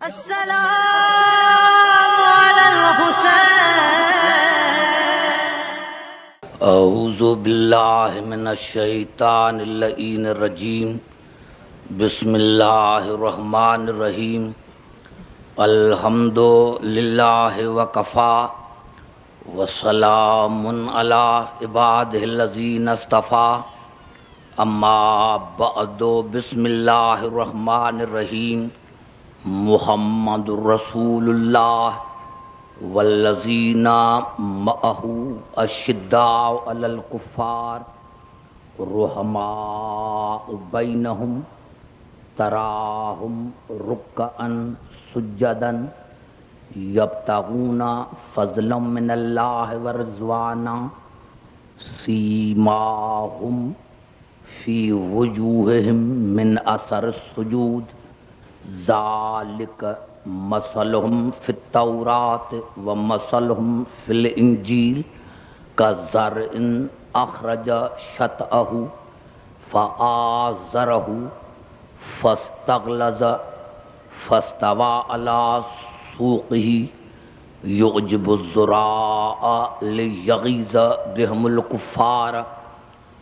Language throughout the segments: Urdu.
السلام علی الحسین۔ اعوذ باللہ من الشیطان اللعین الرجیم، بسم اللہ الرحمن الرحیم۔ الحمد للہ وکفا وسلام علی عبادہ الذین اصطفیٰ، اما بعد، بسم اللہ الرحمن الرحیم۔ محمد رسول اللہ والذین معہ اشداء علی الکفار رحماء بینہم تراہم رکعا سجدا یبتغون فضلا من اللہ ورضوانا سیماہم فی وجوہہم من اثر السجود ذالک مثلہم فی التوراۃ ومثلہم فی الانجیل کزرع اخرج شطأہ فآزرہ فاستغلظ فاستوى علی سوقہ یعجب الزراء لیغیظ بہم الکفار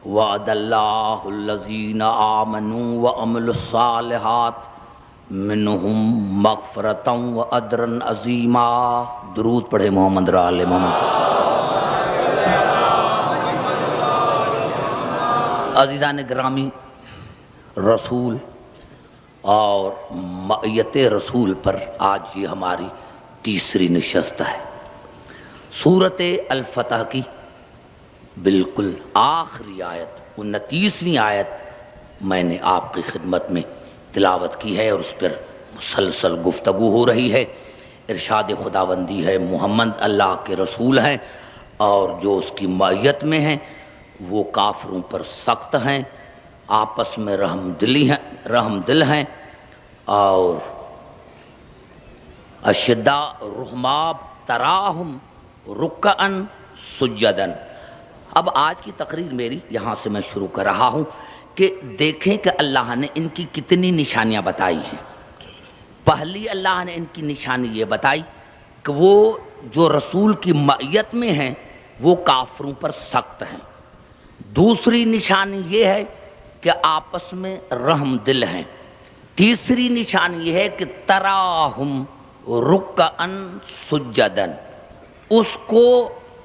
وعد اللہ الذین آمنوا وعملوا الصالحات منہم مغفرتا و اجرا عظیما۔ درود پڑھے محمد را آل محمد۔ عزیزان گرامی، رسول اور معیت رسول پر آج یہ ہماری تیسری نشست ہے۔ سورۃ الفتح کی بالکل آخری آیت 29ویں آیت میں نے آپ کی خدمت میں تلاوت کی ہے اور اس پر مسلسل گفتگو ہو رہی ہے۔ ارشاد خداوندی ہے محمد اللہ کے رسول ہیں اور جو اس کی معیت میں ہیں وہ کافروں پر سخت ہیں، آپس میں رحم دل ہیں اور اشداء رحماء تراہم رکعا سجدا۔ اب آج کی تقریر میری یہاں سے میں شروع کر رہا ہوں کہ دیکھیں کہ اللہ نے ان کی کتنی نشانیاں بتائی ہیں۔ پہلی اللہ نے ان کی نشانی یہ بتائی کہ وہ جو رسول کی معیت میں ہیں وہ کافروں پر سخت ہیں۔ دوسری نشانی یہ ہے کہ آپس میں رحم دل ہیں۔ تیسری نشانی یہ ہے کہ تراہم رکعا سجدا،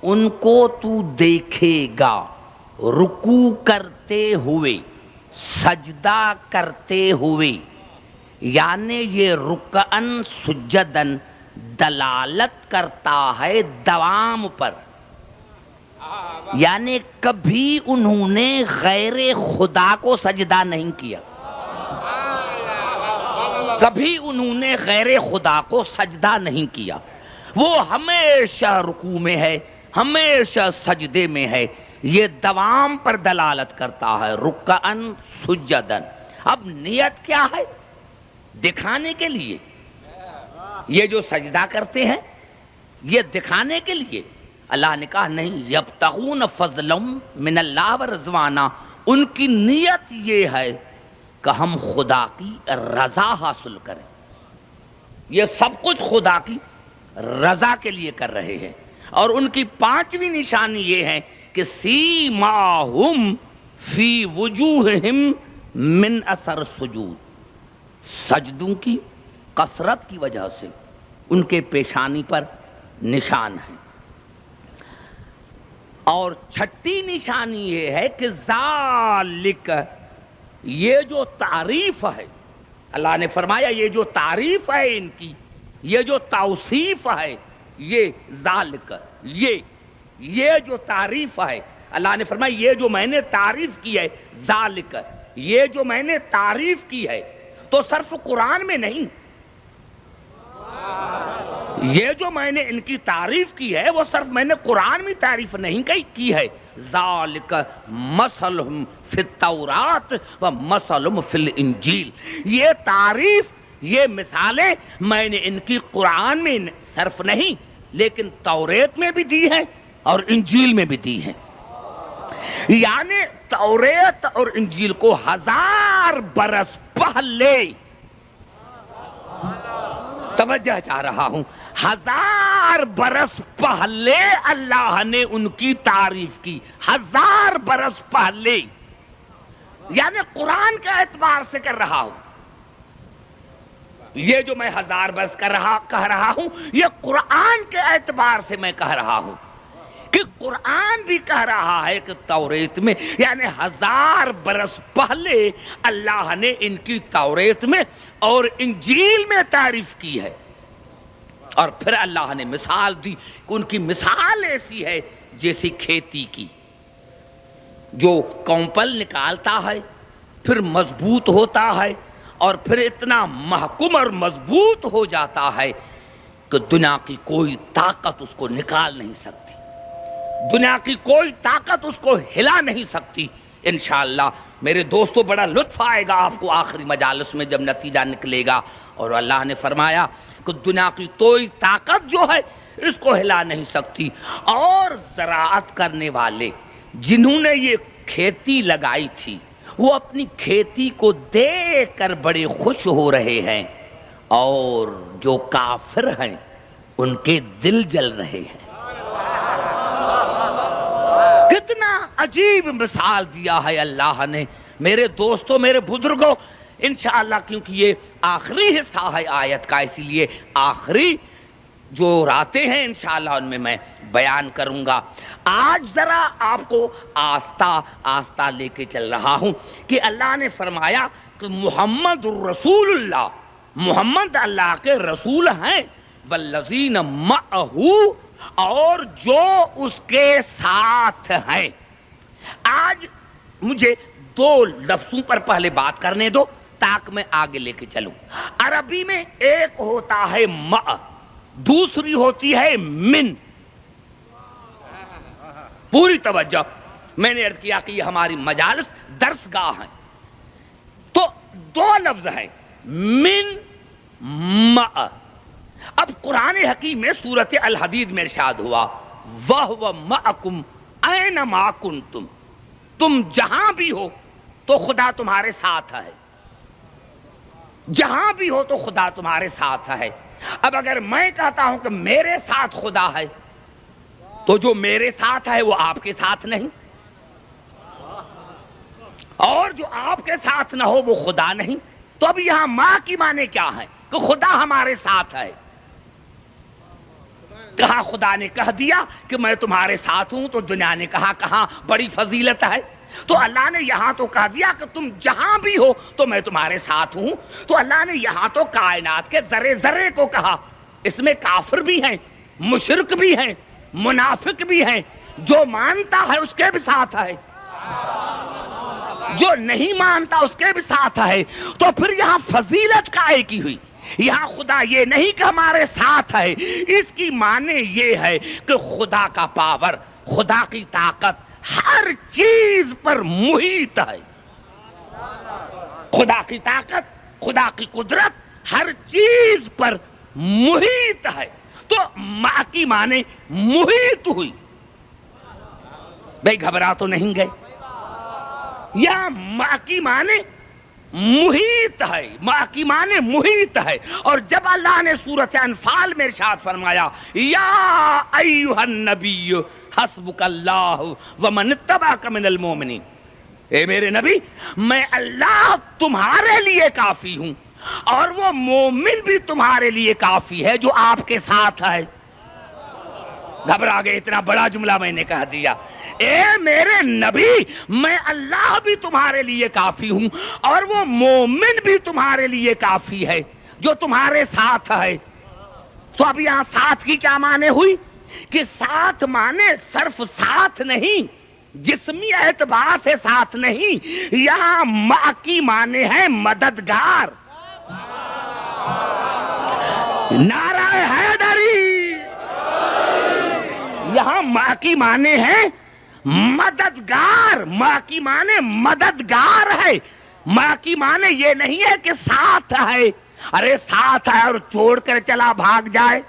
ان کو تو دیکھے گا رکوع کرتے ہوئے، سجدہ کرتے ہوئے، یعنی یہ رکعا سجدا دلالت کرتا ہے دوام پر، یعنی کبھی انہوں نے غیر خدا کو سجدہ نہیں کیا، کبھی انہوں نے غیر خدا کو سجدہ نہیں کیا، وہ ہمیشہ رکوع میں ہے، ہمیشہ سجدے میں ہے۔ یہ دوام پر دلالت کرتا ہے رکعا سجدا۔ اب نیت کیا ہے؟ دکھانے کے لیے یہ جو سجدہ کرتے ہیں یہ دکھانے کے لیے؟ اللہ نے کہا نہیں، یبتغون فضلا من اللہ ورضوانا، ان کی نیت یہ ہے کہ ہم خدا کی رضا حاصل کریں، یہ سب کچھ خدا کی رضا کے لیے کر رہے ہیں۔ اور ان کی پانچویں نشانی یہ ہے کہ سیماہم فی وجوہہم من اثر السجود، سجدوں کی کثرت کی وجہ سے ان کے پیشانی پر نشان ہیں۔ اور چھٹی نشانی یہ ہے کہ ذالک، یہ جو تعریف ہے، اللہ نے فرمایا یہ جو تعریف ہے ان کی، یہ جو توصیف ہے، یہ ذالک، یہ جو تعریف ہے، اللہ نے فرمایا یہ جو میں نے تعریف کی ہے، ذالک، یہ جو میں نے تعریف کی ہے، تو صرف قرآن میں نہیں، یہ جو میں نے ان کی تعریف کی ہے وہ صرف میں نے قرآن میں تعریف نہیں کی ہے۔ ذالک مثلہم فی التوراۃ و مثلہم فی الانجیل، یہ تعریف، یہ مثالیں میں نے ان کی قرآن میں صرف نہیں لیکن توریت میں بھی دی ہیں اور انجیل میں بھی دی ہیں۔ یعنی توریت اور انجیل کو 1000 برس پہلے توجہ چاہ رہا ہوں، 1000 برس پہلے اللہ نے ان کی تعریف کی، 1000 برس پہلے، یعنی قرآن کے اعتبار سے کر رہا ہوں۔ یہ جو میں 1000 برس کہہ رہا ہوں، یہ قرآن کے اعتبار سے میں کہہ رہا ہوں، کہ قرآن بھی کہہ رہا ہے کہ توریت میں، یعنی 1000 برس پہلے اللہ نے ان کی توریت میں اور انجیل میں تعریف کی ہے۔ اور پھر اللہ نے مثال دی کہ ان کی مثال ایسی ہے جیسی کھیتی کی، جو کونپل نکالتا ہے، پھر مضبوط ہوتا ہے، اور پھر اتنا محکم اور مضبوط ہو جاتا ہے کہ دنیا کی کوئی طاقت اس کو نکال نہیں سکتی، دنیا کی کوئی طاقت اس کو ہلا نہیں سکتی۔ انشاءاللہ میرے دوستو بڑا لطف آئے گا آپ کو آخری مجالس میں جب نتیجہ نکلے گا، اور اللہ نے فرمایا کہ دنیا کی کوئی طاقت جو ہے اس کو ہلا نہیں سکتی۔ اور زراعت کرنے والے جنہوں نے یہ کھیتی لگائی تھی، وہ اپنی کھیتی کو دیکھ کر بڑے خوش ہو رہے ہیں، اور جو کافر ہیں ان کے دل جل رہے ہیں۔ کتنا عجیب مثال دیا ہے اللہ نے۔ میرے دوستوں، میرے بزرگوں، انشاءاللہ کیونکہ یہ آخری حصہ ہے آیت کا، اسی لیے آخری جو راتیں ہیں انشاءاللہ ان میں میں بیان کروں گا۔ آج ذرا آپ کو آہستہ آہستہ لے کے چل رہا ہوں کہ اللہ نے فرمایا کہ محمد الرسول اللہ، محمد اللہ کے رسول ہیں، والذین معہ، اور جو اس کے ساتھ ہیں۔ آج مجھے 2 لفظوں پر پہلے بات کرنے دو تاکہ میں آگے لے کے چلوں۔ عربی میں ایک ہوتا ہے مع، دوسری ہوتی ہے من۔ پوری توجہ، میں نے عرض کیا کہ یہ ہماری مجالس درس گاہ ہیں، تو 2 لفظ ہیں من مع۔ اب قرآن حکیم میں سورۃ الحدید میں ارشاد ہوا وَهُوَ مَعَكُمْ أَيْنَمَا كُنْتُمْ، تم جہاں بھی ہو تو خدا تمہارے ساتھ ہے، جہاں بھی ہو تو خدا تمہارے ساتھ ہے۔ اب اگر میں کہتا ہوں کہ میرے ساتھ خدا ہے، تو جو میرے ساتھ ہے وہ آپ کے ساتھ نہیں، اور جو آپ کے ساتھ نہ ہو وہ خدا نہیں۔ تو اب یہاں ماں کی معنی کیا ہے کہ خدا ہمارے ساتھ ہے۔ کہاں خدا نے کہہ دیا کہ میں تمہارے ساتھ ہوں، تو دنیا نے کہا کہاں بڑی فضیلت ہے۔ تو اللہ نے یہاں تو کہہ دیا کہ تم جہاں بھی ہو تو میں تمہارے ساتھ ہوں۔ تو اللہ نے یہاں تو کائنات کے ذرے ذرے کو کہا، اس میں کافر بھی ہیں، مشرک بھی ہیں، منافق بھی ہیں، جو مانتا ہے اس کے بھی ساتھ ہے، جو نہیں مانتا اس کے بھی ساتھ ہے۔ تو پھر یہاں فضیلت قائل کی ہوئی، یہاں خدا یہ نہیں کہ ہمارے ساتھ ہے، اس کی معنی یہ ہے کہ خدا کا پاور، خدا کی طاقت ہر چیز پر محیط ہے۔ خدا کی طاقت، خدا کی قدرت ہر چیز پر محیط ہے۔ تو ماں کی معنی محیط ہوئی۔ بھئی گھبرا تو نہیں گئے؟ یا ماں کی معنی محیط ہے، ماں کی معنی محیط ہے۔ اور جب اللہ نے سورۃ انفال میں ارشاد فرمایا یا ایھا النبی حسبک اللہ ومن اتبعک من المؤمنین، اے میرے نبی میں اللہ تمہارے لیے کافی ہوں، اور وہ مومن بھی تمہارے لیے کافی ہے جو آپ کے ساتھ ہے۔ گھبرا گئے؟ اتنا بڑا جملہ میں نے کہہ دیا۔ اے میرے نبی میں اللہ بھی تمہارے لیے کافی ہوں، اور وہ مومن بھی تمہارے لیے کافی ہے جو تمہارے ساتھ ہے۔ تو اب یہاں ساتھ کی کیا معنی ہوئی کہ ساتھ معنی صرف ساتھ نہیں، جسمی اعتبار سے ساتھ نہیں، یہاں ماں کی معنی ہے مددگار۔ نعرہ حیدری! یہاں ماں کی معنی ہے مددگار، ماں کی معنی مددگار ہے۔ ماں کی معنی یہ نہیں ہے کہ ساتھ ہے، ارے ساتھ ہے اور چھوڑ کر چلا بھاگ جائے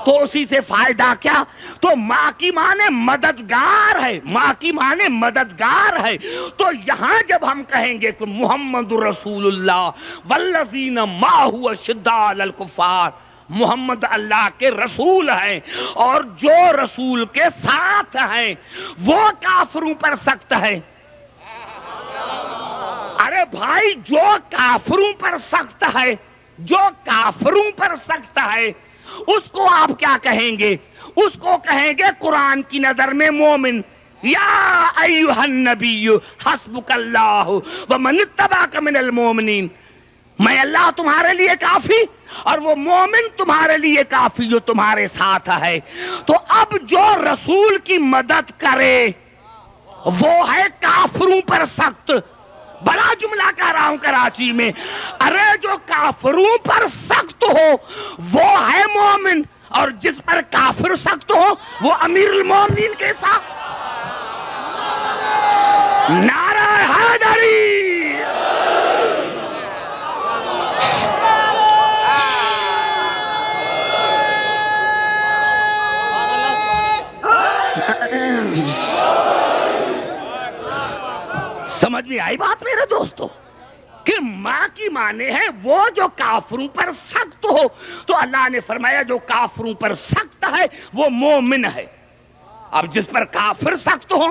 تو اسی سے فائدہ کیا؟ تو ماں کی معنی مددگار ہے، ماں کی معنی مددگار ہے. تو یہاں جب ہم کہیں گے کہ محمد رسول اللہ والذین معہ اشداء علی الکفار، محمد اللہ کے رسول ہیں اور جو رسول کے ساتھ ہیں وہ کافروں پر سخت ہے. ارے بھائی، جو کافروں پر سخت ہے، جو کافروں پر سخت ہے، اس کو آپ کیا کہیں گے؟ اس کو کہیں گے قرآن کی نظر میں مومن. یا ایھا النبی حسبک اللہ ومن اتبعک من المؤمنین، میں اللہ تمہارے لیے کافی اور وہ مومن تمہارے لیے کافی جو تمہارے ساتھ ہے. تو اب جو رسول کی مدد کرے وہ ہے کافروں پر سخت. بڑا جملہ کہہ رہا ہوں کراچی میں. ارے جو کافروں پر سخت ہو وہ ہے مومن، اور جس پر کافر سخت ہو وہ امیر المومنین کے ساتھ. نعرہ حیدری. سمجھ میں آئی بات میرے دوستو کہ ماں کی معنی ہے وہ جو کافروں پر سخت ہو. تو اللہ نے فرمایا جو کافروں پر سخت ہے وہ مومن ہے. اب جس پر کافر سخت ہو،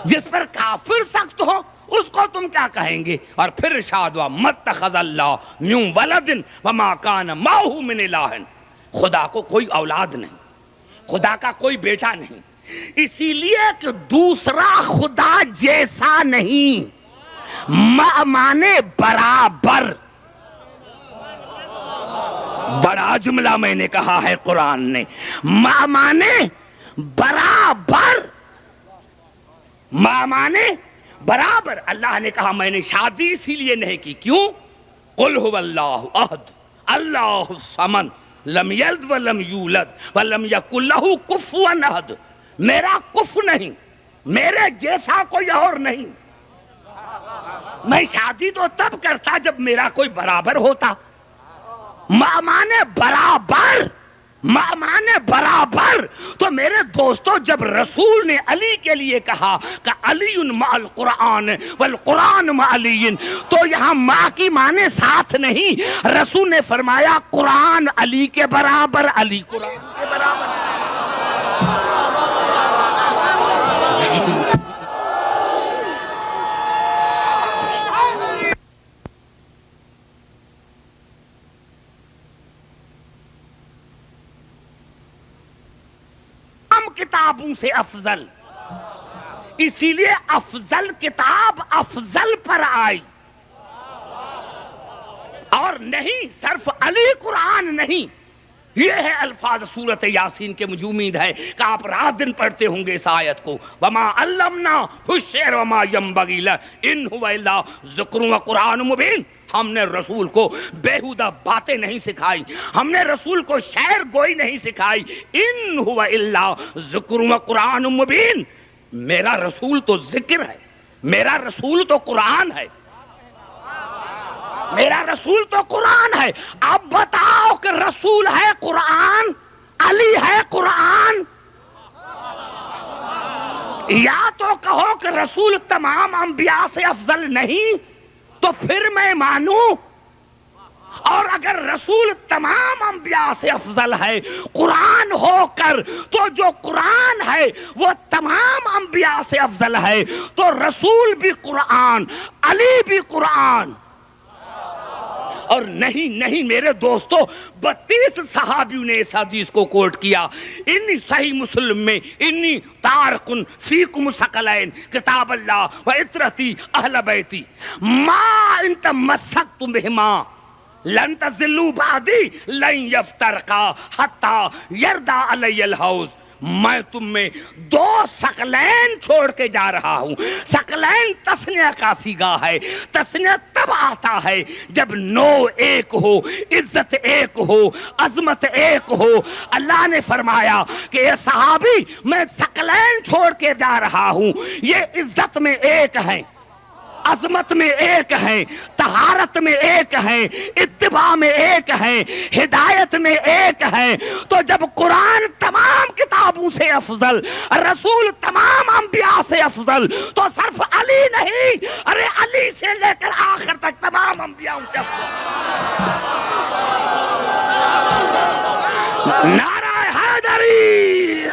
جس پر کافر سخت ہو اس کو تم کیا کہیں گے؟ اور پھر ارشاد ہوا متخذ اللہ من ولد وما کان معہ من الہ. خدا کو کوئی اولاد نہیں، خدا کا کوئی بیٹا نہیں، اسی لیے کہ دوسرا خدا جیسا نہیں. مانے برابر. بڑا جملہ میں نے کہا ہے قرآن نے. ماں مانے برابر، ماں مانے برابر. اللہ نے کہا میں نے شادی اسی لیے نہیں کی. کیوں؟ قل هو اللہ احد اللہ الصمد لم یلد ولم یولد ولم یکن لہ کفوا احد. میرا کف نہیں، میرے جیسا کوئی اور نہیں. میں شادی تو تب کرتا جب میرا کوئی برابر ہوتا. ماں مانے برابر، ماں مانے برابر. تو میرے دوستو جب رسول نے علی کے لیے کہا کہ علی مع القرآن والقرآن مع علی، تو یہاں ماں کی مانے ساتھ نہیں. رسول نے فرمایا قرآن علی کے برابر، علی قرآن کے برابر. کتابوں سے افضل، اسی لیے افضل کتاب افضل پر آئی. اور نہیں صرف علی قرآن نہیں. یہ ہے الفاظ سورت یاسین کے. مجھے امید ہے کہ آپ رات دن پڑھتے ہوں گے اس آیت کو. وما علمناہ الشعر وما ينبغي له ان هو الا ذکر وقرآن مبین. ہم نے رسول کو بیہودہ باتیں نہیں سکھائی، ہم نے رسول کو شعر گوئی نہیں سکھائی. ان هو الا ذکر وقرآن مبین. میرا رسول تو ذکر ہے، میرا رسول تو قرآن ہے، میرا رسول تو قرآن ہے. اب بتاؤ کہ رسول ہے قرآن، علی ہے قرآن. یا تو کہو کہ رسول تمام انبیاء سے افضل نہیں تو پھر میں مانوں، اور اگر رسول تمام انبیاء سے افضل ہے قرآن ہو کر تو جو قرآن ہے وہ تمام انبیاء سے افضل ہے. تو رسول بھی قرآن، علی بھی قرآن. اور نہیں نہیں میرے دوستو، 32 صحابیوں نے اس حدیث کو کوٹ کیا. انی صحیح مسلم میں انی تارکن فیکم ثقلین کتاب اللہ و عطرتی اہل بیتی ما ان تمسکتم بہما لن تضلوا بعدی لن یفترقا حتی یردا علی الحوض. میں تم میں 2 ثقلین چھوڑ کے جا رہا ہوں. ثقلین تسنیہ کا صیغہ ہے. تسنیہ تب آتا ہے جب نوع ایک ہو، عزت ایک ہو، عظمت ایک ہو. اللہ نے فرمایا کہ اے صحابی میں ثقلین چھوڑ کے جا رہا ہوں، یہ عزت میں ایک ہیں، عظمت میں ایک ہے، طہارت میں ایک ہے، اتباع میں ایک ہے، ہدایت میں ایک ہے۔ تو جب قرآن تمام کتابوں سے افضل، رسول تمام انبیاء سے افضل، تو صرف علی نہیں، ارے علی سے لے کر آخر تک تمام انبیاء سے افضل۔ نعرہ حیدری!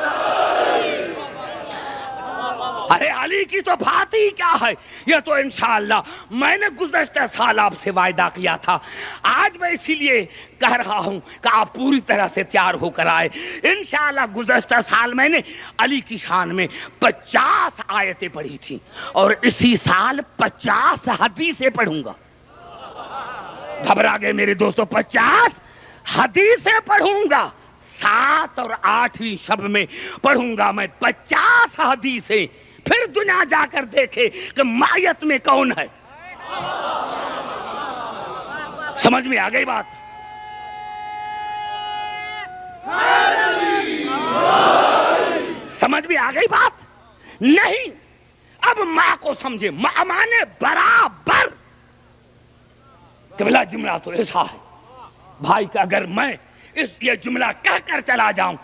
ارے علی کی تو بات ہی کیا ہے، یہ تو انشاءاللہ میں نے گزشتہ سال آپ سے وعدہ کیا تھا، آج میں اسی لیے کہہ رہا ہوں کہ آپ پوری طرح سے تیار ہو کر آئے۔ انشاءاللہ گزشتہ سال میں نے علی کی شان میں 50 آیتیں پڑھی تھیں، اور اسی سال 50 حدیثیں پڑھوں گا۔ گھبرا گئے میرے دوستو؟ 50 حدیثیں پڑھوں گا، 7 اور 8ویں شب میں پڑھوں گا میں 50 حدیثیں۔ پھر دنیا جا کر دیکھے کہ مائیت میں کون ہے۔ سمجھ میں آ گئی بات؟ سمجھ میں آ گئی بات؟ نہیں، اب ماں کو سمجھے، ماں مانے برابر۔ قبلہ جملہ تو ایسا ہے بھائی کہ اگر میں یہ جملہ کہہ کر چلا جاؤں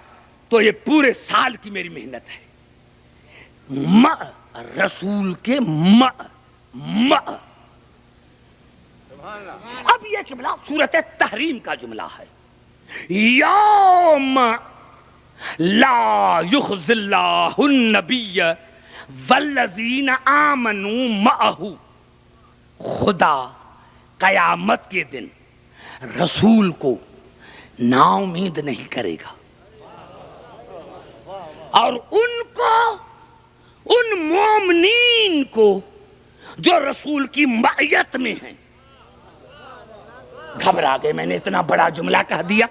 تو یہ پورے سال کی میری محنت ہے۔ ماں رسول کے ماں۔ اب یہ جملہ سورۃ تحریم کا جملہ ہے۔ یوم لا یخزی اللہ النبی والذین آمنوا معہ، خدا قیامت کے دن رسول کو نا امید نہیں کرے گا، اور ان مومنین کو جو رسول کی معیت میں ہیں۔ گھبرا گئے، میں نے اتنا بڑا جملہ کہہ دیا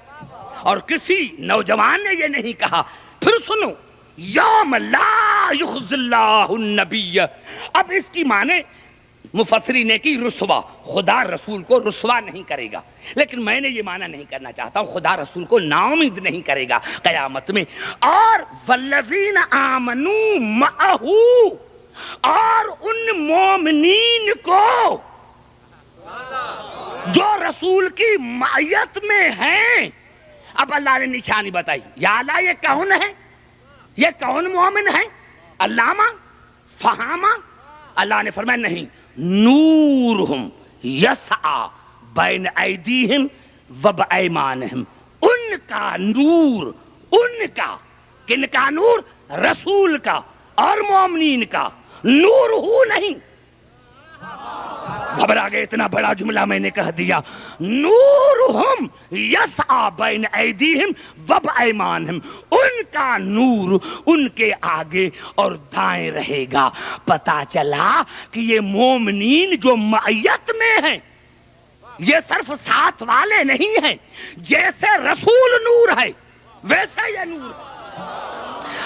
اور کسی نوجوان نے یہ نہیں کہا۔ پھر سنو، یوم لا یخزی اللہ النبی، اب اس کی معنی مفسرین نے کی رسوا، خدا رسول کو رسوا نہیں کرے گا، لیکن میں نے یہ معنی نہیں کرنا چاہتا ہوں، خدا رسول کو نا امید نہیں کرے گا قیامت میں۔ اور والذین آمنوا معہ، اور ان مومنین کو جو رسول کی معیت میں ہیں۔ اب اللہ نے نشانی بتائی، یا اللہ یہ کون ہے، یہ کون مومن ہے؟ علامہ فہامہ؟ اللہ نے فرمایا نہیں، نورہم یسعی بین ایدیہم و بایمانہم، ان کا نور، ان کا، کن کا نور؟ رسول کا اور مومنین کا نور ہو نہیں۔ گھبرا گئے، اتنا بڑا جملہ میں نے کہہ دیا۔ نورہم یسعی بین ایدیہم و بایمانہم، ان کا نور ان کے آگے اور دائیں رہے گا۔ پتا چلا کہ یہ مومنین جو معیت میں ہیں یہ صرف ساتھ والے نہیں ہیں، جیسے رسول نور ہے ویسے یہ نور ہے۔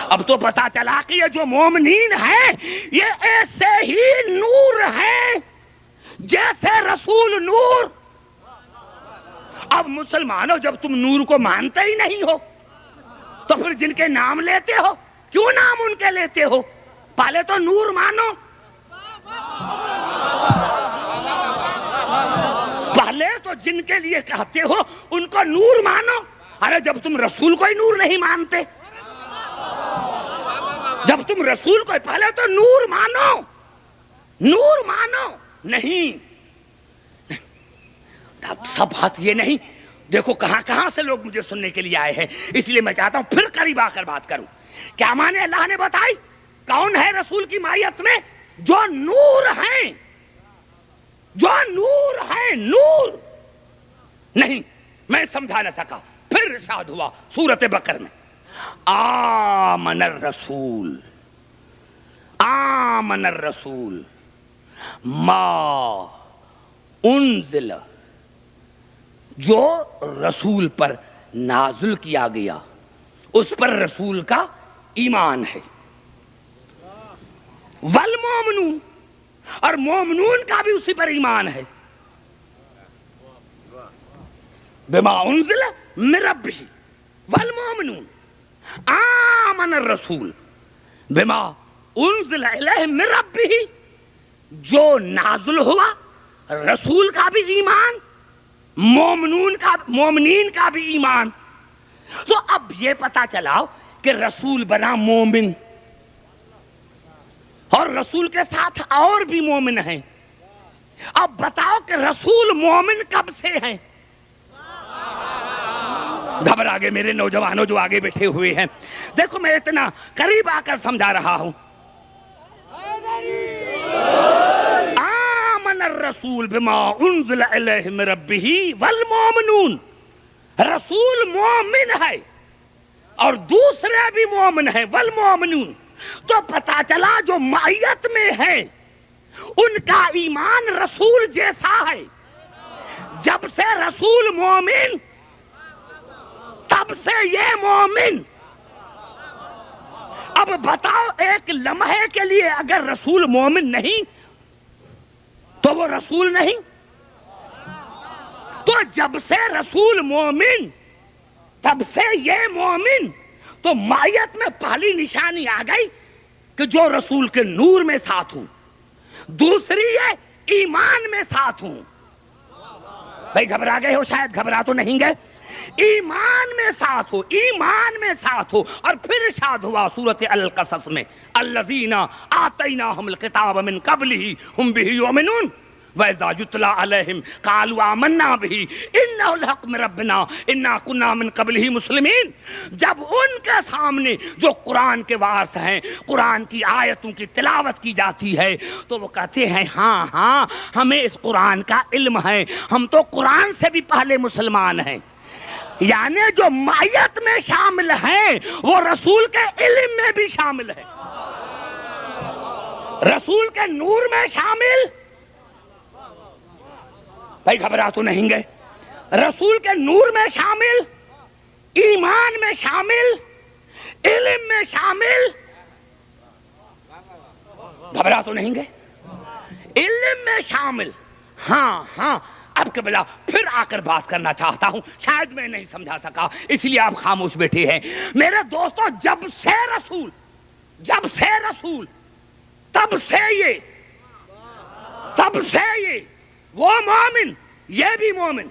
اب تو پتا چلا کہ یہ جو مومنین ہیں یہ ایسے ہی نور ہیں جیسے رسول نور۔ اب مسلمانوں، جب تم نور کو مانتے ہی نہیں ہو تو پھر جن کے نام لیتے ہو، کیوں نام ان کے لیتے ہو؟ پہلے تو نور مانو، پہلے تو جن کے لیے کہتے ہو ان کو نور مانو۔ ارے جب تم رسول کو ہی نور نہیں مانتے، جب تم رسول کو پہلے تو نور مانو، نور مانو۔ نہیں، سب بات یہ نہیں۔ دیکھو کہاں کہاں سے لوگ مجھے سننے کے لیے آئے ہیں، اس لیے میں چاہتا ہوں پھر قریب آ کر بات کروں۔ کیا معنی اللہ نے بتائی؟ کون ہے رسول کی مائیت میں؟ جو نور ہیں، جو نور ہیں، نور نہیں، میں سمجھا نہ سکا۔ پھر ارشاد ہوا سورۃ بقرہ میں، آمن الرسول، آمن الرسول ما انزل، جو رسول پر نازل کیا گیا اس پر رسول کا ایمان ہے۔ والمومنون، اور مومنون کا بھی اسی پر ایمان ہے۔ بما انزل من ربہ والمومنون آمن الرسول بما انزل الیہ من ربہ جو نازل ہوا رسول کا بھی ایمان، مومنین کا بھی ایمان. تو اب یہ پتا چلا کہ رسول بنا مومن، اور رسول کے ساتھ اور بھی مومن ہیں. اب بتاؤ کہ رسول مومن کب سے ہیں؟ گھبرا گئے میرے نوجوانوں جو آگے بیٹھے ہوئے ہیں. دیکھو میں اتنا قریب آ کر سمجھا رہا ہوں. آمن الرسول بما انزل الیہ من ربہ والمؤمنون. رسول مومن ہے اور دوسرے بھی مومن ہیں، والمؤمنون. تو پتا چلا جو معیت میں ہے ان کا ایمان رسول جیسا ہے. جب سے رسول مومن تب سے یہ مومن. اب بتاؤ ایک لمحے کے لیے اگر رسول مومن نہیں تو وہ رسول نہیں. تو جب سے رسول مومن تب سے یہ مومن. تو مائیت میں پہلی نشانی آ گئی کہ جو رسول کے نور میں ساتھ ہوں. دوسری ہے ایمان میں ساتھ ہوں. بھائی گھبرا گئے ہو؟ شاید گھبرا تو نہیں گئے. ایمان میں ساتھ ہو، ایمان میں ساتھ ہو. اور پھر ارشاد ہوا سورۃ القصص میں الذین آتیناہم الکتاب من قبلہ ہم بہ یؤمنون وَإِذَا يُتْلَىٰ عَلَيْهِمْ قَالُوا آمَنَّا بِهِ إِنَّهُ الْحَقُّ مِن رَّبِّنَا إِنَّا كُنَّا مِن قَبْلِهِ مُسْلِمِينَ. جب ان کے سامنے جو قرآن کے وارث ہیں، قرآن کی آیتوں کی تلاوت کی جاتی ہے تو وہ کہتے ہیں ہاں ہمیں اس قرآن کا علم ہے، ہم تو قرآن سے بھی پہلے مسلمان ہیں. یعنی جو معیت میں شامل ہیں وہ رسول کے علم میں بھی شامل ہے، رسول کے نور میں شامل. بھائی گھبرا تو نہیں گئے؟ رسول کے نور میں شامل، ایمان میں شامل، علم میں شامل. گھبرا تو نہیں گئے؟ علم میں شامل. ہاں اب قبلہ پھر آ کر بات کرنا چاہتا ہوں، شاید میں نہیں سمجھا سکا اس لیے آپ خاموش بیٹھے ہیں. میرے دوستو جب سے رسول تب سے یہ وہ مومن یہ بھی مومن،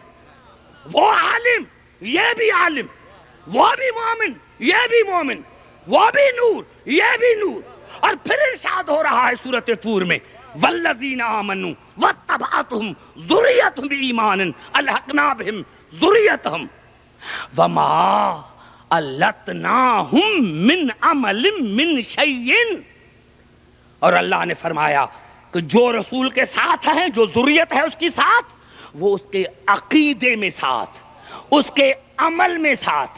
وہ عالم یہ بھی عالم، وہ بھی مومن یہ بھی مومن، وہ بھی نور یہ بھی نور. اور پھر ارشاد ہو رہا ہے سورۃ طور میں والذین آمنوا واتبعتهم ذریتهم بایمان الحقنا بهم ذریتهم وما التناهم من عمل من شیء. اور اللہ نے فرمایا کہ جو رسول کے ساتھ ہیں، جو ذریت ہے اس کی ساتھ، وہ اس کے عقیدے میں ساتھ، اس کے عمل میں ساتھ،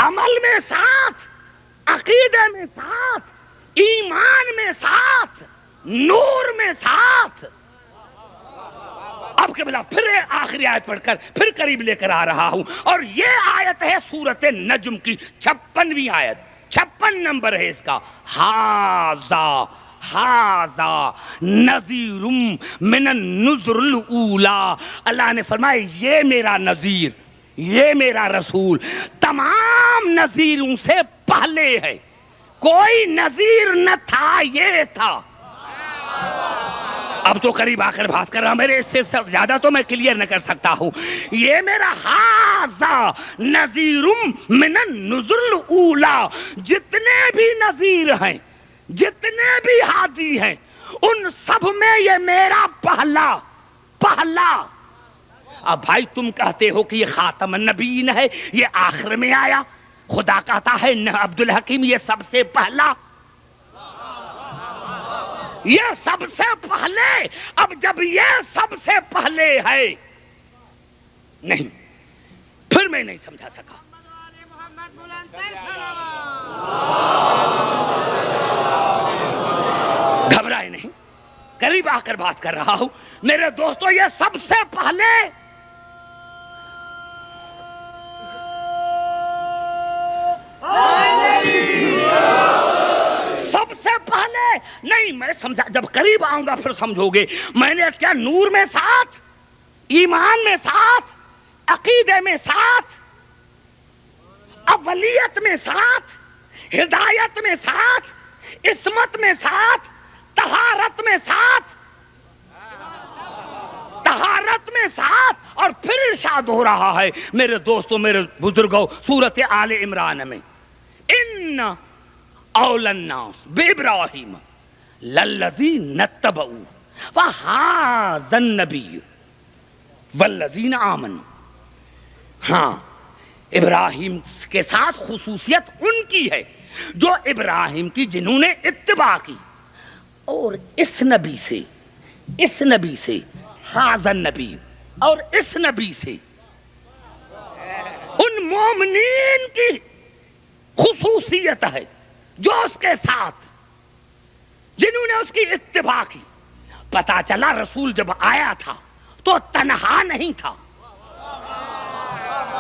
عمل میں ساتھ، عقیدے میں ساتھ، ایمان میں ساتھ، نور میں ساتھ. اب قبلہ پھر آخری آیت پڑھ کر پھر قریب لے کر آ رہا ہوں. اور یہ آیت ہے سورۃ نجم کی 56ویں آیت، 56 نمبر ہے اس کا. ہاذا نذیر من النذر الاولی. اللہ نے فرمایا یہ میرا نذیر، یہ میرا رسول تمام نذیروں سے پہلے ہے. کوئی نذیر نہ تھا، یہ تھا. اب تو قریب آ کر بات کر رہا ہوں، میرے اس سے زیادہ تو میں کلیئر نہ کر سکتا ہوں. یہ میرا ہاذا نذیر من النذر الاولی. جتنے بھی نذیر ہیں، جتنے بھی ہادی ہیں، ان سب میں یہ میرا پہلا. اب بھائی تم کہتے ہو کہ یہ خاتم النبیین ہے، یہ آخر میں آیا. خدا کہتا ہے عبدالحکیم یہ سب سے پہلا، یہ سب سے پہلے. اب جب یہ سب سے پہلے ہے نہیں، پھر میں نہیں سمجھا سکا. گھبرائے نہیں، قریب آ کر بات کر رہا ہوں. میرے دوستو یہ سب سے پہلے نہیں. میں سمجھا، جب قریب آؤں گا پھر سمجھو گے. میں نے کیا نور میں ساتھ، ایمان میں ساتھ، عقیدے میں ساتھ، اولیت میں ساتھ، ہدایت میں ساتھ، عصمت میں ساتھ، طہارت میں ساتھ، طہارت میں ساتھ، اور پھر ارشاد ہو رہا ہے میرے دوستوں، میرے بزرگوں، سورۃ آل عمران میں، ان اول الناس بابراہیم للذین اتبعوا وہذا النبی والذین آمنوا. ہاں، ابراہیم کے ساتھ خصوصیت ان کی ہے جو ابراہیم کی جنہوں نے اتباع کی، اور اس نبی سے ھذا النبی، اور اس نبی سے ان مومنین کی خصوصیت ہے جو اس کے ساتھ، جنہوں نے اس کی اتباع کی. پتا چلا رسول جب آیا تھا تو تنہا نہیں تھا.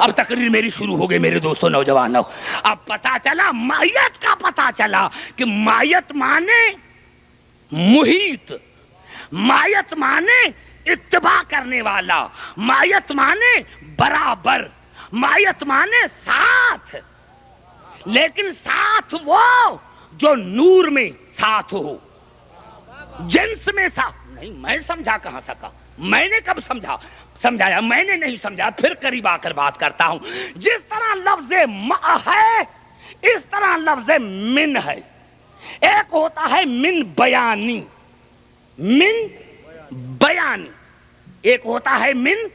اب تقریر میری شروع ہو گئی میرے دوستوں نوجوانوں. اب پتا چلا مائیت کا، پتا چلا کہ مائیت مانے محیط، مائیت مانے اتباع کرنے والا، مائیت مانے برابر، مائیت مانے ساتھ. لیکن ساتھ وہ جو نور میں ساتھ ہو، جنس میں ساتھ نہیں. میں سمجھا کہاں سکا، میں نے کب سمجھایا؟ میں نے نہیں سمجھا. پھر قریب آ کر بات کرتا ہوں. جس طرح لفظ مع ہے اس طرح لفظ من ہے. ایک ہوتا ہے من بیانی، ایک ہوتا ہے من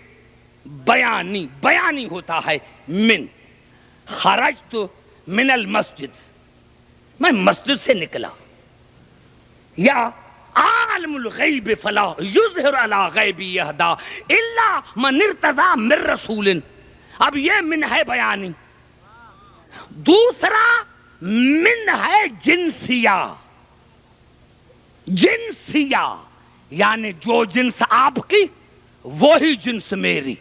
بیانی. بیانی ہوتا ہے من. خرجت من المسجد، میں مسجد سے نکلا. یا عالم الغیب فلا یظہر علی غیبی یہدا الا من ارتضی من رسول. اب یہ من ہے بیانی. دوسرا من ہے جنسیہ. یعنی جو جنس آپ کی وہی جنس میری.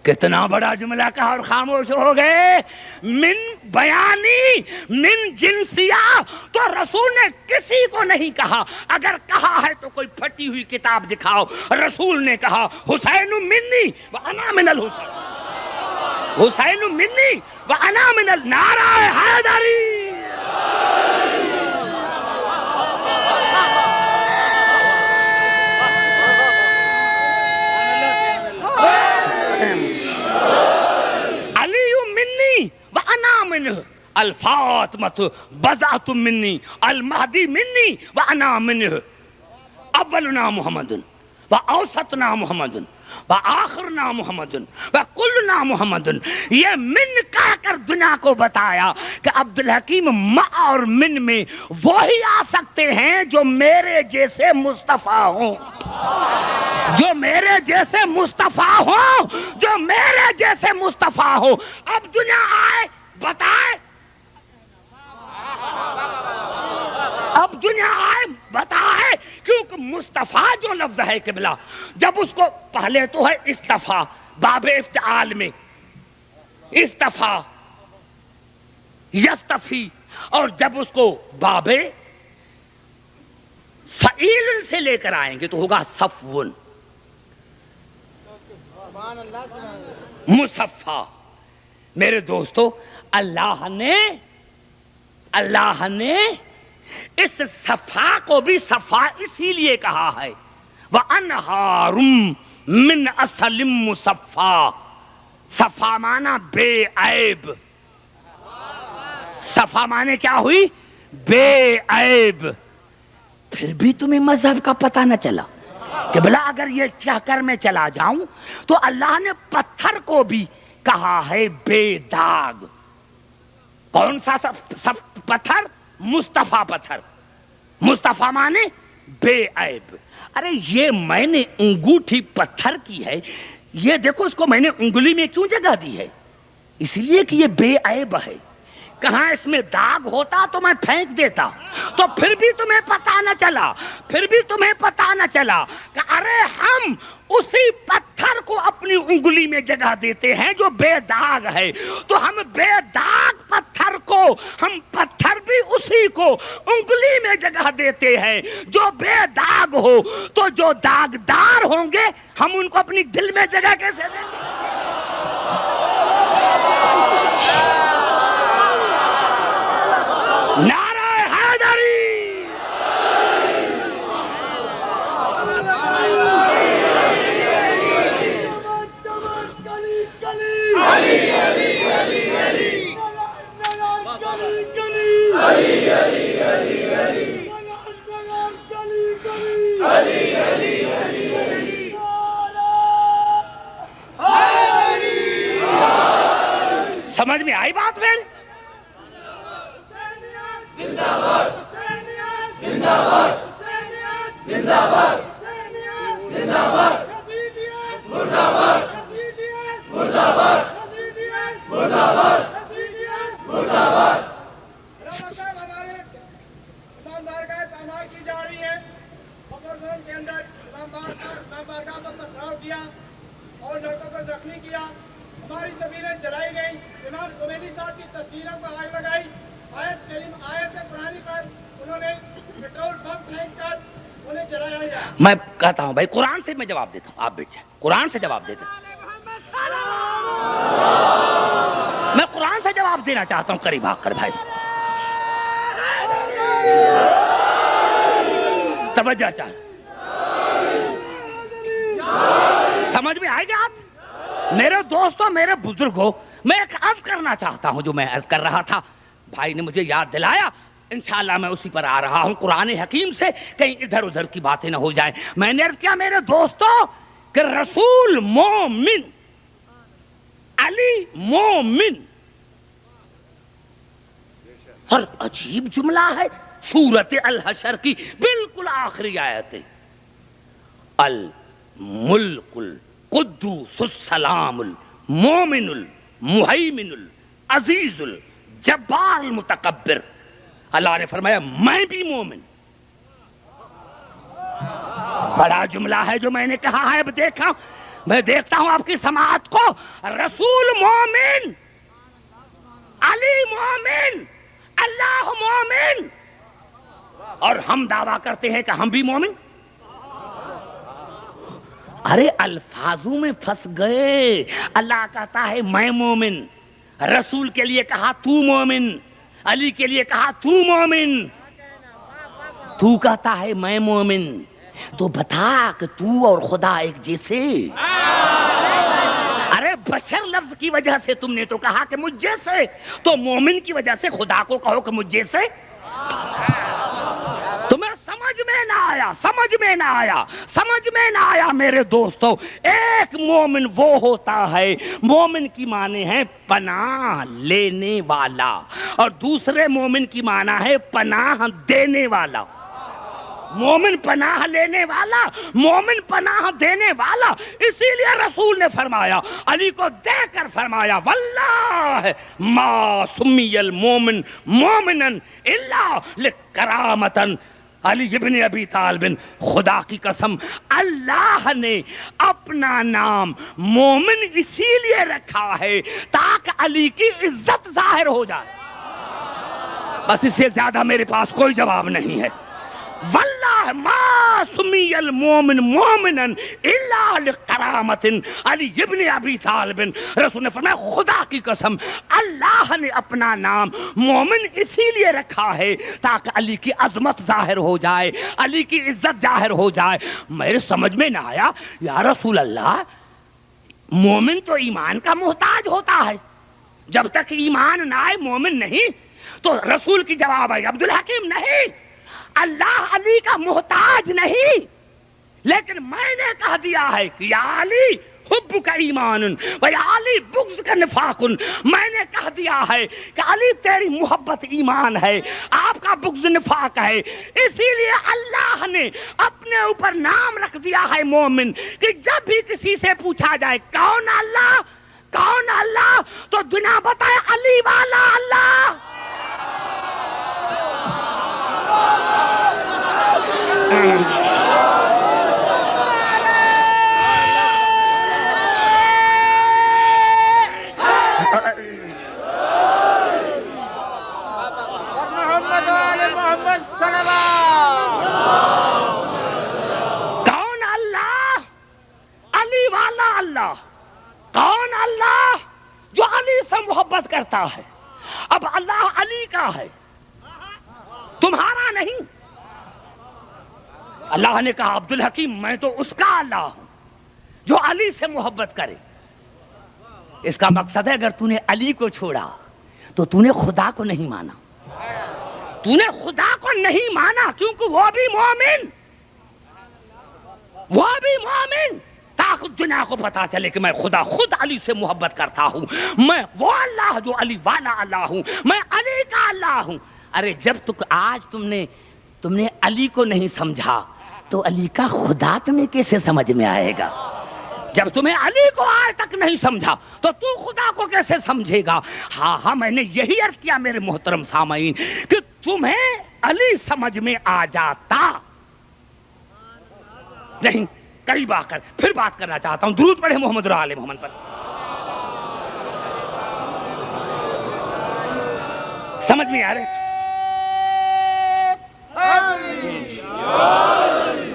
کتنا بڑا جملہ کہا اور خاموش ہو گئے. من بیانی، من جنسیہ. تو رسول نے کسی کو نہیں کہا. اگر کہا ہے تو کوئی پھٹی ہوئی کتاب دکھاؤ. رسول نے کہا حسین منی وانا من الحسین، حسین منی وانا من النعرہ حیدری. الفاطمۃ بضعۃ منی، المہدی منی وانا منہ. اولنا محمد واوسطنا محمد وآخرنا محمد وکلنا محمد. یہ من کہہ کر دنیا کو بتایا کہ عبدالحکیم مع اور من میں وہی آ سکتے ہیں جو میرے جیسے مصطفیٰ ہوں، جو میرے جیسے مصطفیٰ ہوں، جو میرے جیسے مصطفیٰ ہوں. اب دنیا آئے بتائے، اب دنیا آئے بتائے، کیونکہ مصطفیٰ جو لفظ ہے قبلہ، جب اس کو پہلے تو ہے استفا باب افتعال میں، استفا یستفی، اور جب اس کو باب فعیل سے لے کر آئیں گے تو ہوگا صفون، مصفا. میرے دوستو، اللہ نے اس صفا کو بھی صفا اسی لیے کہا ہے. وَأَنْهَارٌ مِّنْ أَصَلٍ مُصَفَّى. صفا مانا بے عیب. صفا مانے کیا ہوئی؟ بے عیب. پھر بھی تمہیں مذہب کا پتہ نہ چلا کہ بلا اگر یہ چاہ کر میں چلا جاؤں تو اللہ نے پتھر کو بھی کہا ہے بے داغ. کون سا پتھر؟ مصطفیٰ پتھر. مصطفیٰ مانے بے عیب. ارے یہ میں نے انگوٹھی پتھر کی ہے، یہ دیکھو اس کو میں نے انگلی میں کیوں جگہ دی ہے؟ اس لیے کہ یہ بے عیب ہے. کہاں اس میں داغ ہوتا تو میں پھینک دیتا. تو پھر بھی تمہیں پتا نہ چلا، پھر بھی تمہیں پتا نہ چلا کہ ارے ہم اسی پتھر کو اپنی انگلی میں جگہ دیتے ہیں جو بے داغ ہے. تو ہم بے داغ پتھر کو، ہم پتھر بھی اسی کو انگلی میں جگہ دیتے ہیں جو بے داغ ہو. تو جو داغدار ہوں گے ہم ان کو اپنی دل میں جگہ کیسے دیں گے؟ نعرہ سمجھ میں آئی بات میری؟ اور لڑکوں کو زخمی کیا، ہماری زمینیں جلائی گئی، امام خمینی صاحب کی تصویروں کو آگ لگائی، آیت قرآنی پر انہوں نے پیٹرول بم پھینک کر انہیں جلایا گیا۔ میں کہتا ہوں بھائی قرآن سے میں جواب دیتا ہوں، آپ بیٹھ جائیں، قرآن سے جواب دیتا ہوں، میں قرآن سے جواب دینا چاہتا ہوں، قریب آ کر بھائی توجہ چاہ، سمجھ میں آئے گا آپ؟ میرے دوستوں، میرے بزرگوں، میں ایک عرض کرنا چاہتا ہوں جو میں عرض کر رہا تھا، بھائی نے مجھے یاد دلایا، انشاءاللہ میں اسی پر آ رہا ہوں قرآن حکیم سے، کہیں ادھر ادھر کی باتیں نہ ہو جائیں۔ میں نے عرض کیا میرے دوستوں کہ رسول مومن، علی مومن، اور عجیب جملہ ہے سورت الحشر کی بالکل آخری آیت ہے، الملک القدوس السلام المومن المہیمن العزیز الجبار المتکبر۔ اللہ نے فرمایا میں بھی مومن، بڑا جملہ ہے جو میں نے کہا ہے، اب میں دیکھتا ہوں آپ کی سماعت کو، رسول مومن، علی مومن، اللہ مومن، اور ہم دعویٰ کرتے ہیں کہ ہم بھی مومن۔ ارے الفاظوں میں پھنس گئے، اللہ کہتا ہے میں مومن، رسول کے لیے کہا تو مومن، علی کے لیے کہا تو مومن، تو کہتا ہے میں مومن، تو بتا کہ تو اور خدا ایک جیسے؟ ارے بشر لفظ کی وجہ سے تم نے تو کہا کہ مجھ جیسے، تو مومن کی وجہ سے خدا کو کہو کہ مجھ جیسے؟ تمہیں سمجھ میں نہ آیا، سمجھ میں نہ آیا، سمجھ میں نہ آیا میرے دوستو۔ ایک مومن وہ ہوتا ہے، مومن کی معنی ہے پناہ لینے والا، اور دوسرے مومن کی معنی ہے پناہ دینے والا۔ مومن پناہ لینے والا، مومن پناہ دینے والا، اسی لیے رسول نے فرمایا، علی کو دے کر فرمایا، واللہ ما سمی المومن مومنا الا لکرامتا علی ابن ابی طالب، خدا کی قسم اللہ نے اپنا نام مومن اسی لیے رکھا ہے تاکہ علی کی عزت ظاہر ہو جائے، بس اس سے زیادہ میرے پاس کوئی جواب نہیں ہے۔ واللہ ما سمی المومن مومنا الا لکرامت علی ابن ابی طالب، رسول نے فرمایا خدا کی قسم اللہ نے اپنا نام مومن اسی لیے رکھا ہے تاکہ علی کی عظمت ظاہر ہو جائے، علی کی عزت ظاہر ہو جائے۔ میرے سمجھ میں نہ آیا، یا رسول اللہ مومن تو ایمان کا محتاج ہوتا ہے، جب تک ایمان نہ آئے مومن نہیں، تو رسول کی جواب ہے عبدالحکیم نہیں، اللہ علی کا محتاج نہیں، لیکن میں نے کہہ دیا ہے کہ یا علی حب کا ایمان و یا علی بغض کا نفاق، میں نے کہہ دیا ہے کہ علی تیری محبت ایمان ہے، آپ کا بغض نفاق ہے، اسی لیے اللہ نے اپنے اوپر نام رکھ دیا ہے مومن، کہ جب بھی کسی سے پوچھا جائے کون اللہ، کون اللہ، تو دنیا بتائے علی والا اللہ۔ کون اللہ؟ علی والا اللہ۔ کون اللہ؟ جو علی سے محبت کرتا ہے۔ اب اللہ علی کا ہے، تمہارا نہیں۔ اللہ نے کہا عبدالحکیم میں تو اس کا اللہ ہوں جو علی سے محبت کرے۔ اس کا مقصد ہے اگر تو نے علی کو چھوڑا تو تو نے خدا کو نہیں مانا، تو نے خدا کو نہیں مانا، کیونکہ وہ بھی مومن، وہ بھی مومن، تاکہ دنیا کو پتا چلے کہ میں خدا خود علی سے محبت کرتا ہوں، میں وہ اللہ جو علی والا اللہ ہوں، میں علی کا اللہ ہوں۔ ارے جب تک آج تم نے علی کو نہیں سمجھا تو علی کا خدا تمہیں کیسے سمجھ میں آئے گا؟ جب تمہیں علی کو آج تک نہیں سمجھا تو تو خدا کو کیسے سمجھے گا؟ ہاں میں نے یہی عرض کیا میرے محترم سامعین کہ تمہیں علی سمجھ میں آ جاتا نہیں۔ قریب آ کر پھر بات کرنا چاہتا ہوں، درود پڑھے محمد اور آل محمد پر۔ سمجھ میں آ رہے؟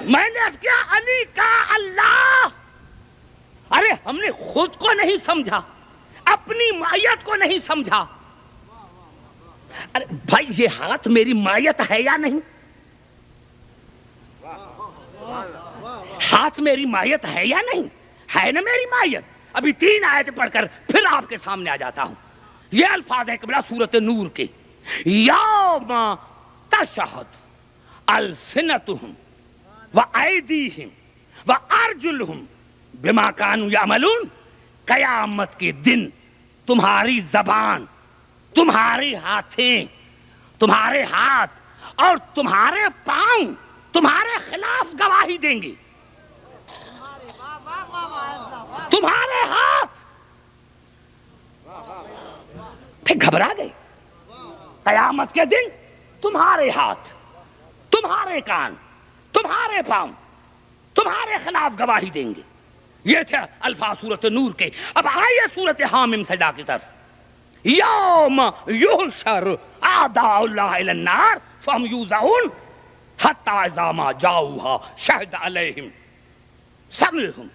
میں نے عرض کیا علی کا اللہ۔ ارے ہم نے خود کو نہیں سمجھا، اپنی مائیت کو نہیں سمجھا۔ ارے بھائی یہ ہاتھ میری مائیت ہے یا نہیں؟ ہاتھ میری مائیت ہے یا نہیں؟ ہے نا میری مائیت؟ ابھی 3 آیتیں پڑھ کر پھر آپ کے سامنے آ جاتا ہوں۔ یہ الفاظ ہیں قبلہ سورۃ نور کے، یوم تشہد السنتہم وایدیہم وارجلہم بما کانوا یعملون۔ قیامت کے دن تمہاری زبان، تمہاری ہاتھیں، تمہارے ہاتھ اور تمہارے پاؤں تمہارے خلاف گواہی دیں گے۔ تمہارے ہاتھ پھر گھبرا گئے۔ قیامت کے دن تمہارے ہاتھ، تمہارے کان، تمہارے پاؤں تمہارے خلاف گواہی دیں گے۔ یہ تھے الفاظ سورۃ نور کے۔ اب آئیے سورۃ حامیم سجدہ کی طرف۔ یوم یحشر اعداء اللہ الی النار فہم یوزعون حتی اذا ما جاؤوها شہد علیہم سمعہم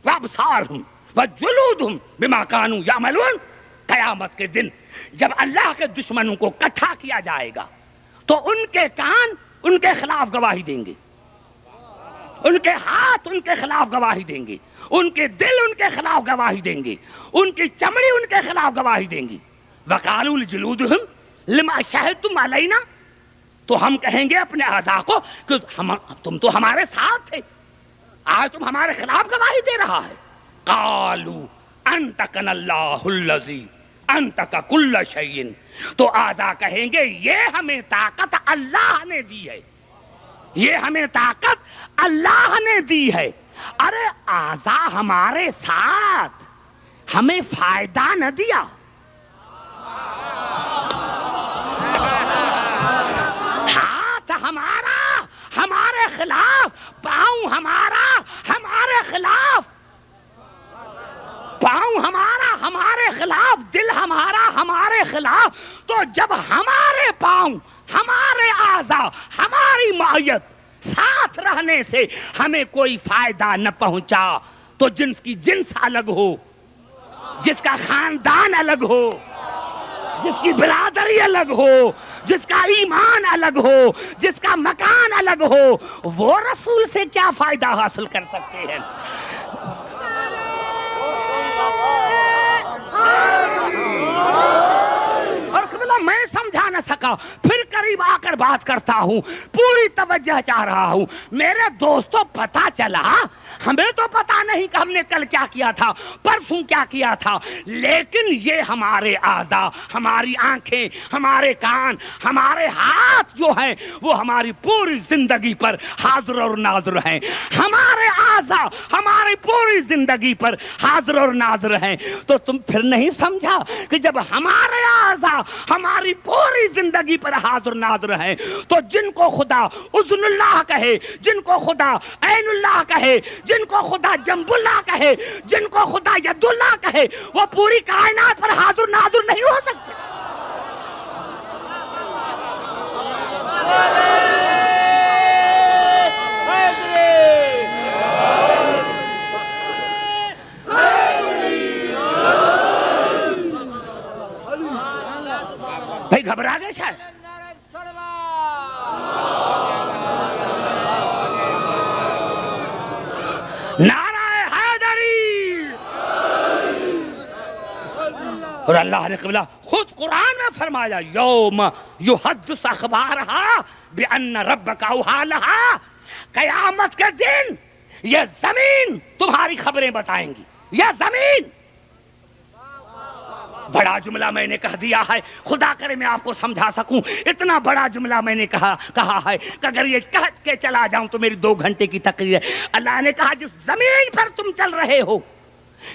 وابصارہم وجلودہم بما کانوا یعملون۔ قیامت کے دن جب اللہ کے دشمنوں کو اکٹھا کیا جائے گا تو ان کے کان ان کے خلاف گواہی دیں گے، ان کے ہاتھ ان کے خلاف گواہی دیں گے، ان کے دل ان کے خلاف گواہی دیں گے، ان کی چمڑی ان کے خلاف گواہی دیں گی۔ وقالوا لجلودہم لما شہدتم علینا، تو ہم کہیں گے اپنے اعضاء کو کہ تم تو ہمارے ساتھ تھے، آج تم ہمارے خلاف گواہی دے رہا ہے۔ قالوا انطقنا اللہ الذی انطق کل شیء، تو اعضاء کہیں گے یہ ہمیں طاقت اللہ نے دی ہے، یہ ہمیں طاقت اللہ نے دی ہے۔ ارے اعضاء ہمارے ساتھ ہمیں فائدہ نہ دیا، ہاتھ ہمارا ہمارے خلاف، پاؤں ہمارا ہمارے خلاف، پاؤں ہمارا ہمارے خلاف، دل ہمارا ہمارے خلاف۔ تو جب ہمارے پاؤں، ہمارے اعضاء، ہماری معیت ساتھ رہنے سے ہمیں کوئی فائدہ نہ پہنچا تو جنس کی جنس الگ ہو، جس کا خاندان الگ ہو، جس کی برادری الگ ہو، جس کا ایمان الگ ہو، جس کا مکان الگ ہو، وہ رسول سے کیا فائدہ حاصل کر سکتے ہیں؟ اور قبلہ میں سمجھا نہ سکا، پھر قریب آ کر بات کرتا ہوں، پوری توجہ چاہ رہا ہوں۔ میرے دوستوں پتا چلا، ہمیں تو پتا نہیں کہ ہم نے کل کیا کیا تھا، پرسوں کیا کیا تھا، لیکن یہ ہمارے اعضاء، ہماری آنکھیں، ہمارے کان، ہمارے ہاتھ جو ہیں وہ ہماری پوری زندگی پر حاضر اور ناظر ہیں۔ ہمارے اعضاء ہماری پوری زندگی پر حاضر اور ناظر ہیں۔ تو تم پھر نہیں سمجھا کہ جب ہمارے اعضاء ہماری پوری زندگی پر حاضر ناظر ہیں تو جن کو خدا اذن اللہ کہے، جن کو خدا عین اللہ کہے، جن کو خدا جنب اللہ کہے، جن کو خدا ید اللہ کہے، وہ پوری کائنات پر حاضر ناظر نہیں ہو سکتے۔ بھائی گھبرا گئے شاید؟ نعرہ حیدری! اور اللہ نے قبلہ خود قرآن میں فرمایا یوم یحدث اخبارہا بان ربک اوحی لہا، قیامت کے دن یہ زمین تمہاری خبریں بتائیں گی، یہ زمین۔ بڑا جملہ میں نے کہہ دیا ہے، خدا کرے میں آپ کو سمجھا سکوں، اتنا بڑا جملہ میں نے کہا ہے کہ اگر یہ کہہ کے چلا جاؤں تو میری 2 گھنٹے کی تقریر ہے۔ اللہ نے کہا جس زمین پر تم چل رہے ہو،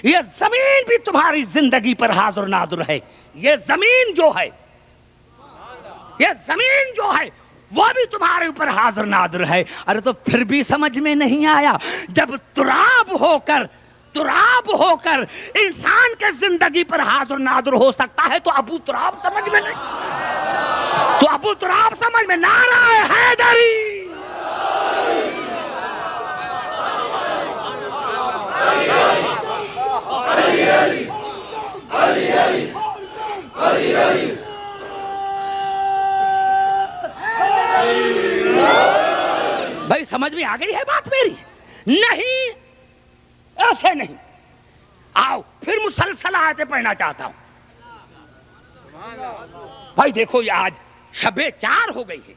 یہ زمین بھی تمہاری زندگی پر حاضر ناظر ہے۔ یہ زمین جو ہے، یہ زمین جو ہے وہ بھی تمہارے اوپر حاضر ناظر ہے۔ ارے تو پھر بھی سمجھ میں نہیں آیا، جب تراب ہو کر انسان کے زندگی پر حاضر ناظر ہو سکتا ہے تو ابو تراب سمجھ میں نہیں، تو ابو تراب سمجھ میں، نعرہ حیدری، بھائی سمجھ میں آ گئی ہے بات میری؟ نہیں، ایسے نہیں۔ آؤ پھر مسلسل آیتیں پڑھنا چاہتا ہوں۔ بھائی دیکھو یہ آج شب 4 ہو گئی ہے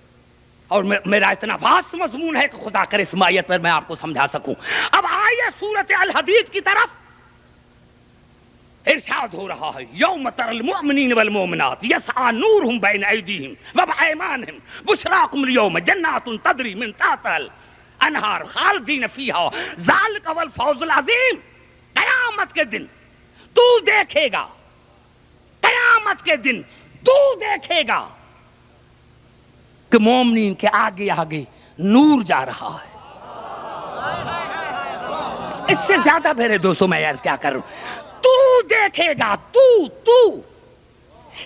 اور میرا اتنا واسط مضمون ہے کہ خدا کرے اس آیت پر میں آپ کو سمجھا سکوں۔ اب آئیے سورۃ الحدید کی طرف۔ ارشاد ہو رہا ہے یوم تر المؤمنین والمؤمنات یسعی نورہم بین ایدیہم وبایمانہم بشراکم اليوم جنات تجری من تحتہا الانہار خالدین فیہا ذالک هو الفوز العظیم۔ قیامت کے دن تو دیکھے گا، قیامت کے دن تو دیکھے گا کہ مومنین کے آگے آگے نور جا رہا ہے۔ اس سے زیادہ میرے دوستوں میں یار کیا کروں، تو دیکھے گا، تو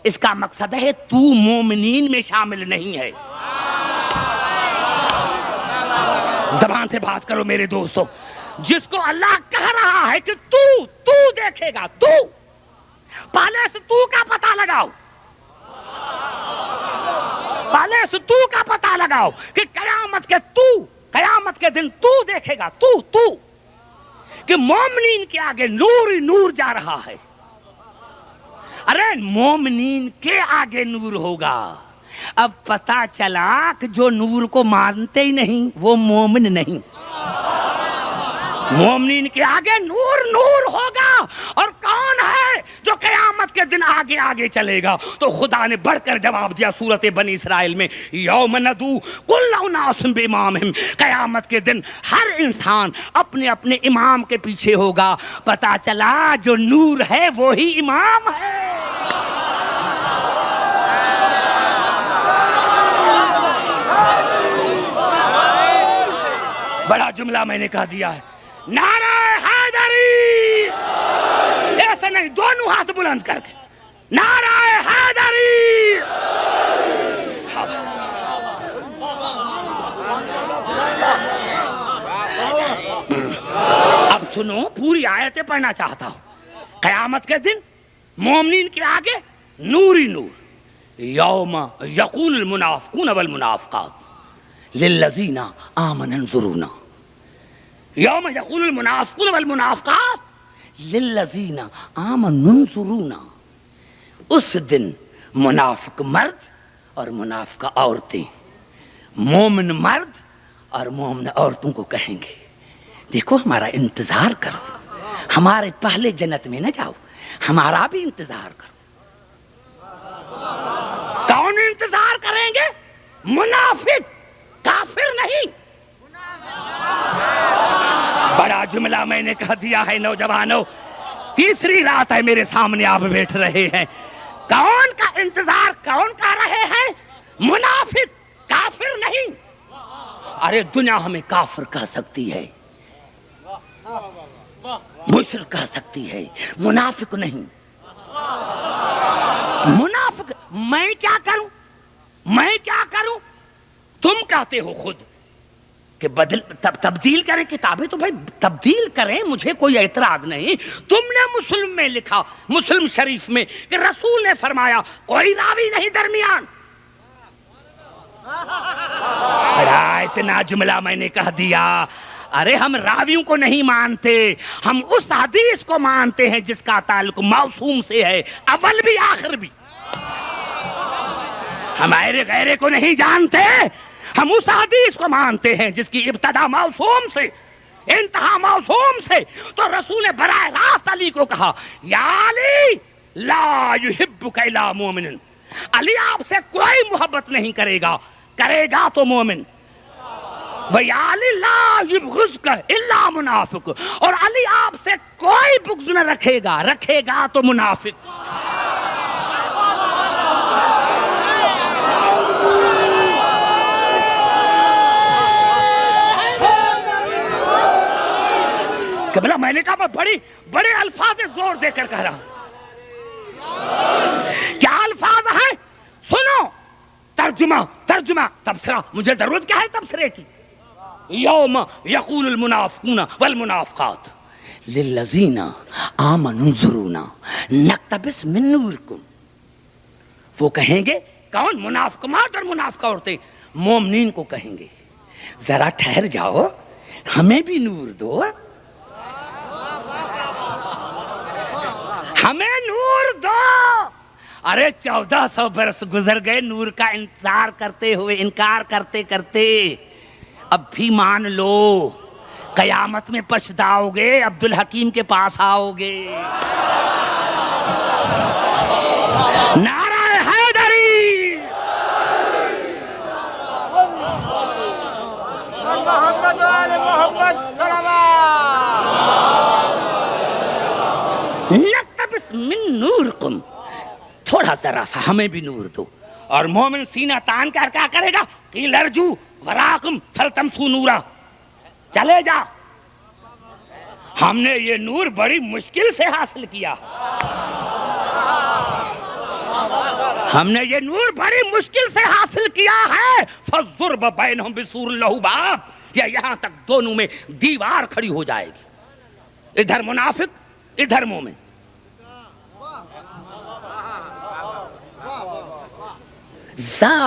اس کا مقصد ہے تو مومنین میں شامل نہیں ہے۔ زبان سے بات کرو میرے دوستوں، جس کو اللہ کہہ رہا ہے کہ تو دیکھے گا، تو پہلے سے تو کا پتہ لگاؤ، پہلے سے تو کا پتہ لگاؤ کہ قیامت کے دن تو دیکھے گا، تو کہ مومنین کے آگے نور ہی نور جا رہا ہے۔ ارے مومنین کے آگے نور ہوگا۔ اب پتا چلا کہ جو نور کو مانتے ہی نہیں وہ مومن نہیں۔ مومنین کے آگے نور نور ہوگا، اور کون ہے جو قیامت کے دن آگے آگے چلے گا؟ تو خدا نے بڑھ کر جواب دیا سورۃ بنی اسرائیل میں یوم ندعو کل اناس بامامہم۔ قیامت کے دن ہر انسان اپنے اپنے امام کے پیچھے ہوگا۔ پتا چلا جو نور ہے وہی امام ہے۔ بڑا جملہ میں نے کہہ دیا ہے، نعرہ حیدری، ایسے نہیں، دونوں ہاتھ بلند کر کے نعرہ حیدری۔ اب سنو، پوری آیتیں پڑھنا چاہتا ہوں۔ قیامت کے دن مومنین کے آگے نور ہی نور۔ یوم یقول المنافقون والمنافقات للذین آمنوا انظرونا، یوم یقول المنافقون والمنافقات للذین آمنوا انظرونا۔ اس دن منافق مرد اور منافقہ عورتیں مومن مرد اور مومن عورتوں کو کہیں گے دیکھو ہمارا انتظار کرو، ہمارے پہلے جنت میں نہ جاؤ، ہمارا بھی انتظار کرو۔ کون انتظار کریں گے؟ منافق، کافر نہیں۔ بڑا جملہ میں نے کہہ دیا ہے نوجوانوں، تیسری رات ہے میرے سامنے آپ بیٹھ رہے ہیں، کون کا انتظار کون کر رہے ہیں؟ منافق، کافر نہیں۔ ارے دنیا ہمیں کافر کہہ سکتی ہے، مشرک کہہ سکتی ہے، منافق نہیں۔ منافق میں کیا کروں، میں کیا کروں؟ تم کہتے ہو خود کہ تبدیل کریں کتابیں، تو بھائی تبدیل کریں، مجھے کوئی اعتراض نہیں۔ تم نے مسلم میں لکھا، مسلم شریف میں، کہ رسول نے فرمایا کوئی راوی نہیں درمیان۔ اتنا جملہ میں نے کہہ دیا۔ ارے ہم راویوں کو نہیں مانتے، ہم اس حدیث کو مانتے ہیں جس کا تعلق معصوم سے ہے، اول بھی آخر بھی۔ ہمارے غیرے کو نہیں جانتے، ہم اس حدیث کو مانتے ہیں جس کی ابتدا معصوم سے انتہا موسوم سے، تو رسول نے براہ راست علی کو کہا یا علی لا یحبک الا مومن، علی آپ سے کوئی محبت نہیں کرے گا، کرے گا تو مومن، وَيَا علی لا یبغضک الا منافق، اور علی آپ سے کوئی بغض نہ رکھے گا، رکھے گا تو منافق۔ کہ بلا میں نے کہا میں بڑے الفاظ زور دے کر کہہ رہا ہوں، کیا الفاظ ہیں؟ سنو ترجمہ تبصرہ، مجھے ضرورت کیا ہے تبصرے کی؟ یوم یقول المنافقون والمنافقات للذین آمنوا انظرونا نقتبس من نورکم، وہ کہیں گے کون؟ منافق مرد اور منافقہ عورتیں مومنین کو کہیں گے ذرا ٹھہر جاؤ، ہمیں بھی نور دو، ہمیں نور دو۔ ارے 1400 برس گزر گئے نور کا انتظار کرتے ہوئے، انکار کرتے کرتے، اب بھی مان لو، قیامت میں پچھتاؤ گے، عبدالحکیم کے پاس آؤ گے۔ نعرہ حیدری، محمد آل محمد نقتبس من نورکم، تھوڑا ذرا سا ہمیں بھی نور دو۔ اور مومن سینہ تان کر کیا کرے گا؟ قیل ارجو وراکم فلتمسوا نورا، چلے جا، ہم نے یہ نور بڑی مشکل سے حاصل کیا، ہم نے یہ نور بڑی مشکل سے حاصل کیا ہے، فَالضُّرْبَ بَيْنَهُمْ بِسُورٍ لَهُ بَابٌ، یا یہاں تک دونوں میں دیوار کھڑی ہو جائے گی، ادھر منافق ادھر مومن۔ ذا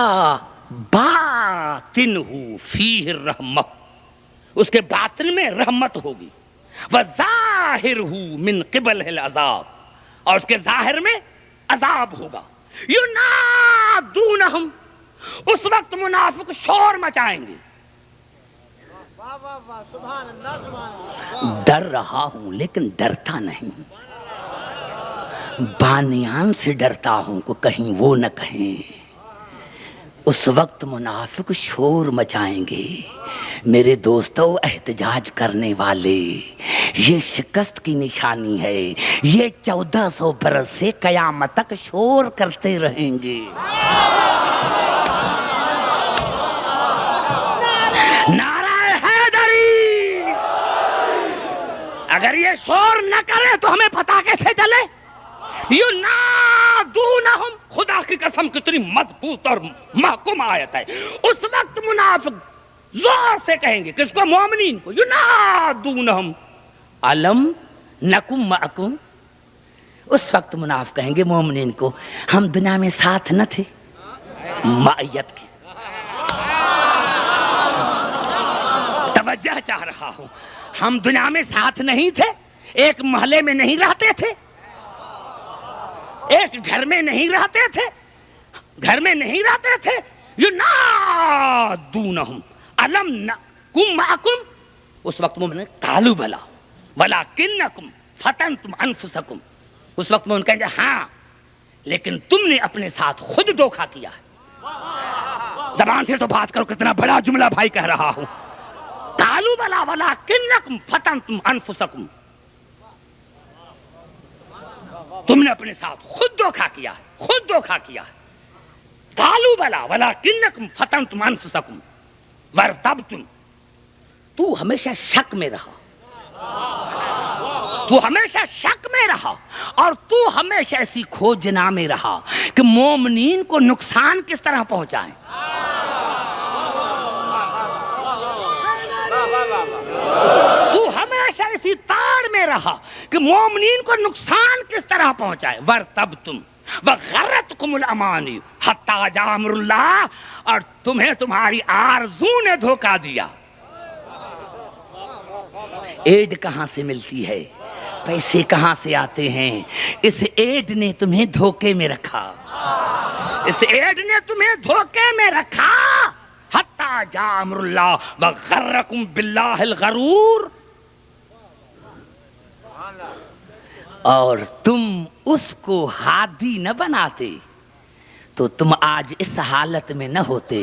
باطنہ فیہ الرحمہ، اس کے باطن میں رحمت ہوگی، وظاہرہ من قبلہ العذاب، اور اس کے ظاہر میں عذاب ہوگا۔ ینادونہم، اس وقت منافق شور مچائیں گے، ڈر رہا ہوں لیکن ڈرتا نہیں، بانیان سے ڈرتا ہوں کہ کہیں وہ نہ کہیں۔ اس وقت منافق شور مچائیں گے، میرے دوستو احتجاج کرنے والے، یہ شکست کی نشانی ہے، یہ 1400 برس سے قیامت تک شور کرتے رہیں گے۔ نعرہ حیدری، اگر یہ شور نہ کرے تو ہمیں پتا کیسے چلے؟ ینادونہم، خدا کی قسم کتنی مضبوط اور محکم آیت ہے، اس وقت منافق زور سے کہیں گے، کس کو؟ مومنین کو، ینادونہم علم نکم معکم، اس وقت منافق کہیں گے مومنین کو ہم دنیا میں ساتھ نہ تھے، معیت کی توجہ چاہ رہا ہوں، ہم دنیا میں ساتھ نہیں تھے، ایک محلے میں نہیں رہتے تھے، ایک گھر میں نہیں رہتے تھے، گھر میں نہیں رہتے تھے، ینادونہم علم نکم معکم، اس وقت مومن قالوا بلا ولکنکم فتنتم انفسکم، اس وقت مومن کہیں گے ہاں لیکن تم نے اپنے ساتھ خود دھوکہ کیا ہے۔ زبان سے تو بات کرو، کتنا بڑا جملہ بھائی کہہ رہا ہوں، قالوا بلا ولکنکم فتنتم انفسکم، تم نے اپنے ساتھ خود دھوکہ کیا ہے، خود دھوکہ کیا ہے۔ قالوا بلا ولکنکم فتنتم انفسکم وارتبتم، تو ہمیشہ شک میں رہا، تو ہمیشہ شک میں رہا، اور تو ہمیشہ ایسی کھوجنا میں رہا کہ مومنین کو نقصان کس طرح پہنچائیں۔ تو ہمیشہ اسی تاڑ میں رہا کہ مومنین کو نقصان کس طرح پہنچائے۔ وَارْتَبْتُمْ وَغَرَّتْكُمُ الْأَمَانِيُّ حَتَّىٰ جَاءَ أَمْرُ اللَّهِ، اور تمہیں تمہاری آرزو نے دھوکہ دیا۔ ایڈ کہاں سے ملتی ہے، پیسے کہاں سے آتے ہیں، اس ایڈ نے تمہیں دھوکے میں رکھا، اس ایڈ نے تمہیں دھوکے میں رکھا۔ حتیٰ جاء امر اللہ وغرکم باللہ الغرور، اور تم اس کو ہادی نہ بناتے تو تم آج اس حالت میں نہ ہوتے.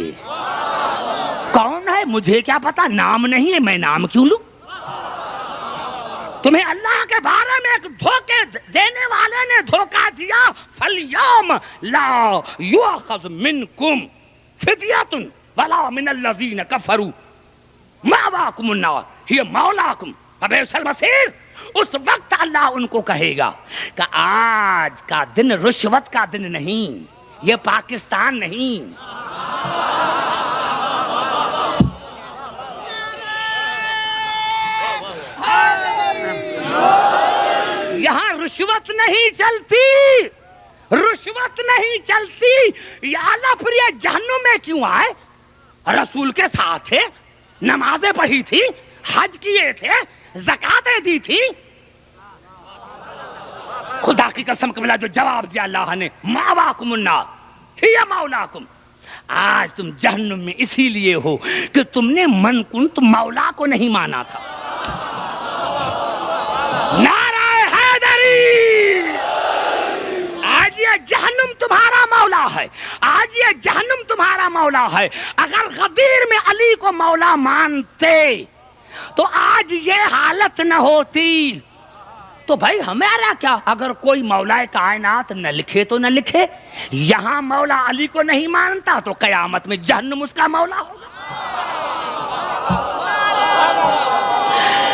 کون ہے مجھے کیا پتا، نام نہیں ہے، میں نام کیوں لوں؟ تمہیں اللہ کے بارے میں ایک دھوکے دینے والے نے دھوکہ دیا. فَالْيَوْمَ لَا يُؤْخَذْ مِنْكُمْ فِدْيَةٌ وَلَا مِنَ الَّذِينَ كَفَرُوا مَأْوَاكُمُ النَّارُ هِيَ مَوْلَاكُمْ وَبِئْسَ الْمَصِيرُ. اس وقت اللہ ان کو کہے گا کہ آج کا دن رشوت کا دن نہیں، یہ پاکستان نہیں. یہاں رشوت نہیں چلتی، رشوت نہیں چلتی. یا اللہ پھر یہ جہنم میں کیوں آئے؟ رسول کے ساتھ تھے، نمازیں پڑھی تھی، حج کیے تھے، زکاتیں دی تھی. خدا کی قسم کے بلا جو جواب دیا اللہ نے، ماواکم النار ہی مولاکم. آج تم جہنم میں اسی لیے ہو کہ تم نے من کنت مولا کو نہیں مانا تھا. نعرہ حیدری. آج یہ جہنم تمہارا مولا ہے، آج یہ جہنم تمہارا مولا ہے. اگر غدیر میں علی کو مولا مانتے تو آج یہ حالت نہ ہوتی. تو بھائی ہمارا کیا، اگر کوئی مولا کائنات نہ لکھے تو نہ لکھے. یہاں مولا علی کو نہیں مانتا تو قیامت میں جہنم اس کا مولا ہوگا.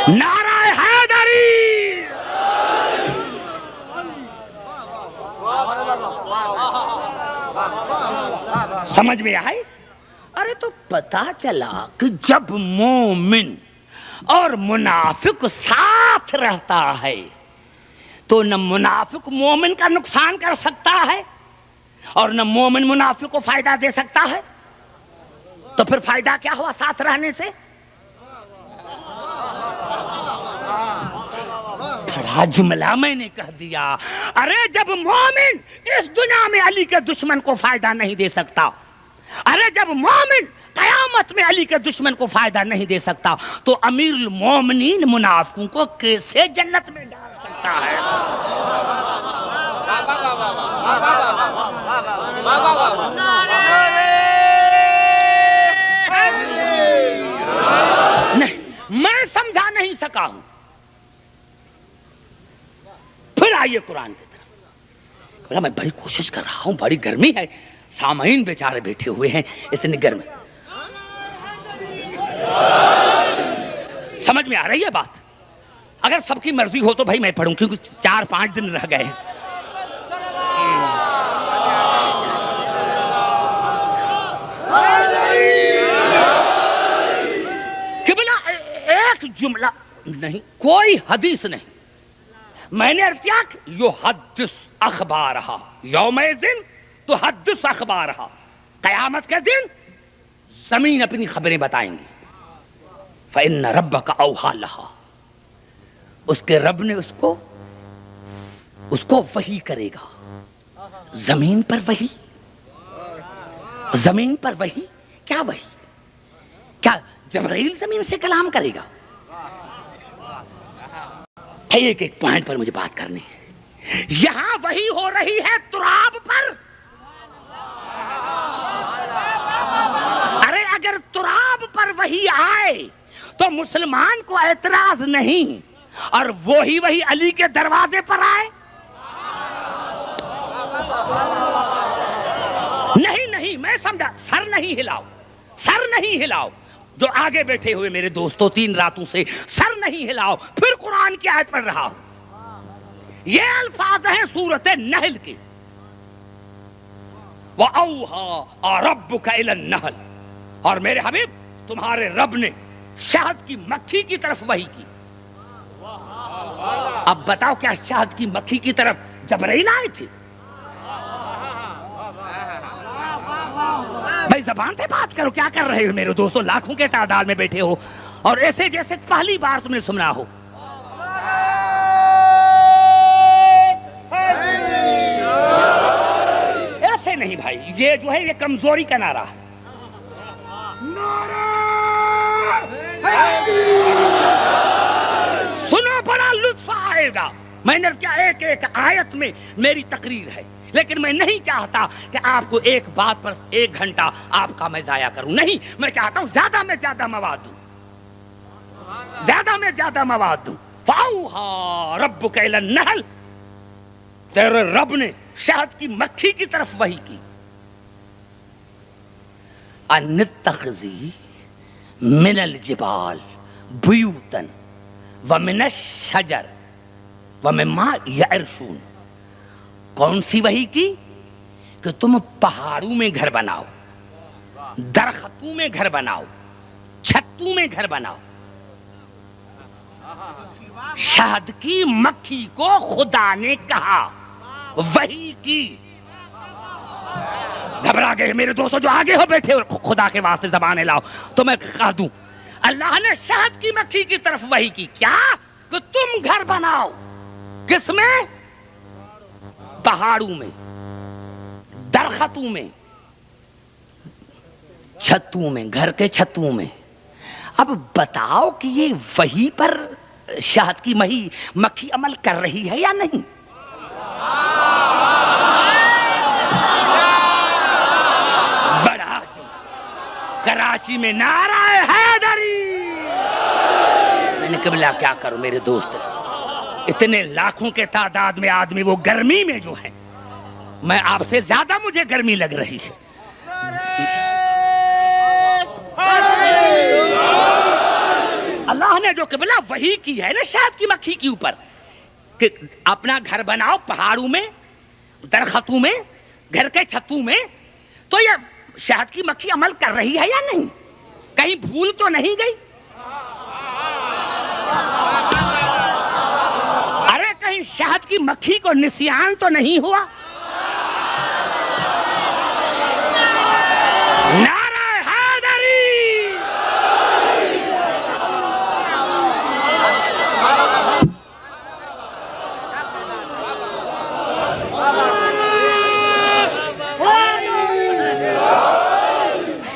نعرہ حیدری. سمجھ میں آئی؟ ارے تو پتا چلا کہ جب مومن اور منافق ساتھ رہتا ہے تو نہ منافق مومن کا نقصان کر سکتا ہے اور نہ مومن منافق کو فائدہ دے سکتا ہے. تو پھر فائدہ کیا ہوا ساتھ رہنے سے؟ بڑا جملہ میں نے کہہ دیا. ارے جب مومن اس دنیا میں علی کے دشمن کو فائدہ نہیں دے سکتا، ارے جب مومن قیامت میں علی کے دشمن کو فائدہ نہیں دے سکتا تو امیر المومنین منافقوں کو کیسے جنت میں ڈال سکتا ہے؟ نہیں، میں سمجھا نہیں سکا ہوں. پھر آئیے قرآن کی طرف. میں بڑی کوشش کر رہا ہوں، بڑی گرمی ہے، سامعین بیچارے بیٹھے ہوئے ہیں اتنی گرمی. سمجھ میں آ رہی ہے بات؟ اگر سب کی مرضی ہو تو بھائی میں پڑھوں، کیونکہ 4-5 دن رہ گئے ہیں. قبلہ ایک جملہ نہیں، کوئی حدیث نہیں. میں نے عرض کیا کہ یحدث اخبارہا یومئذ تحدث اخبارہا. قیامت کے دن زمین اپنی خبریں بتائیں گی. فإن ربک اوحی لہا. اس کے رب نے اس کو وحی کرے گا. زمین پر وحی، زمین پر وحی. کیا وحی؟ کیا جبرائیل زمین سے کلام کرے گا؟ ایک ایک پوائنٹ پر مجھے بات کرنی ہے. یہاں وحی ہو رہی ہے تراب پر. ارے اگر تراب پر وحی آئے تو مسلمان کو اعتراض نہیں، اور وہی علی کے دروازے پر آئے. نہیں میں سمجھا. سر نہیں ہلاؤ، سر نہیں ہلاؤ. جو آگے بیٹھے ہوئے میرے دوستوں 3 راتوں سے سر نہیں ہلاؤ. پھر قرآن کی آیت پڑھ رہا ہوں. یہ الفاظ ہیں سورۃ النحل کے. وَأَوْحَىٰ رَبُّكَ إِلَى النَّحْلِ. اور میرے حبیب تمہارے رب نے شہد کی مکھی کی طرف وحی کی. اب بتاؤ کیا شہد کی مکھی کی طرف جبرائیل آئے تھے؟ بھائی زبان سے بات کرو. کیا کر رہے ہو میرے دوستوں؟ لاکھوں کے تعداد میں بیٹھے ہو اور ایسے جیسے پہلی بار تم نے سنا ہو. ایسے نہیں بھائی، یہ جو ہے یہ کمزوری کا نعرہ ہے. سنو بڑا لطف آئے گا. میں نے کیا ایک ایک آیت میں میری تقریر ہے، لیکن میں نہیں چاہتا کہ آپ کو ایک بات پر 1 گھنٹہ آپ کا میں ضائع کروں، نہیں، میں چاہتا ہوں زیادہ میں زیادہ مواد دوں، زیادہ میں زیادہ مواد دوں۔ فَأَوْحَىٰ رَبُّكَ إِلَى النَّحْلِ، تیرے رب نے شہد کی مکھی کی طرف وحی کی، أَنِ اتَّخِذِي مِنَ الْجِبَالِ بُيُوتًا وَمِنَ الشَّجَرِ وَمِمَّا يَعْرِشُونَ۔ کون سی وحی کی؟ کہ تم پہاڑوں میں گھر بناؤ، درختوں میں گھر بناؤ، چھتوں میں گھر بناؤ۔ شہد کی مکھی کو خدا نے کہا، وحی کی۔ گھبرا گئے میرے دوستو جو آگے ہو بیٹھے، خدا کے واسطے زبانیں لاؤ تو میں کہہ دوں، اللہ نے شہد کی مکھی کی طرف وحی کی، کیا؟ کہ تم گھر بناؤ۔ کس میں؟ پہاڑوں میں، درختوں میں، چھتوں میں، گھر کے چھتوں میں۔ اب بتاؤ کہ یہ وحی پر شہد کی مکھی عمل کر رہی ہے یا نہیں؟ بڑا کراچی میں نعرہ حیدری، میں نے قبلہ کیا کروں میرے دوست، اتنے لاکھوں کے تعداد میں آدمی وہ گرمی میں جو ہیں، میں آپ سے زیادہ مجھے گرمی لگ رہی ہے۔ اللہ نے جو قبلہ وحی کی ہے نا شہد کی مکھی کے اوپر کہ اپنا گھر بناؤ پہاڑوں میں، درختوں میں، گھر کے چھتوں میں، تو یہ شہد کی مکھی عمل کر رہی ہے یا نہیں؟ کہیں بھول تو نہیں گئی؟ ارے کہیں شہد کی مکھی کو نسیان تو نہیں ہوا؟ نعرہ حیدری!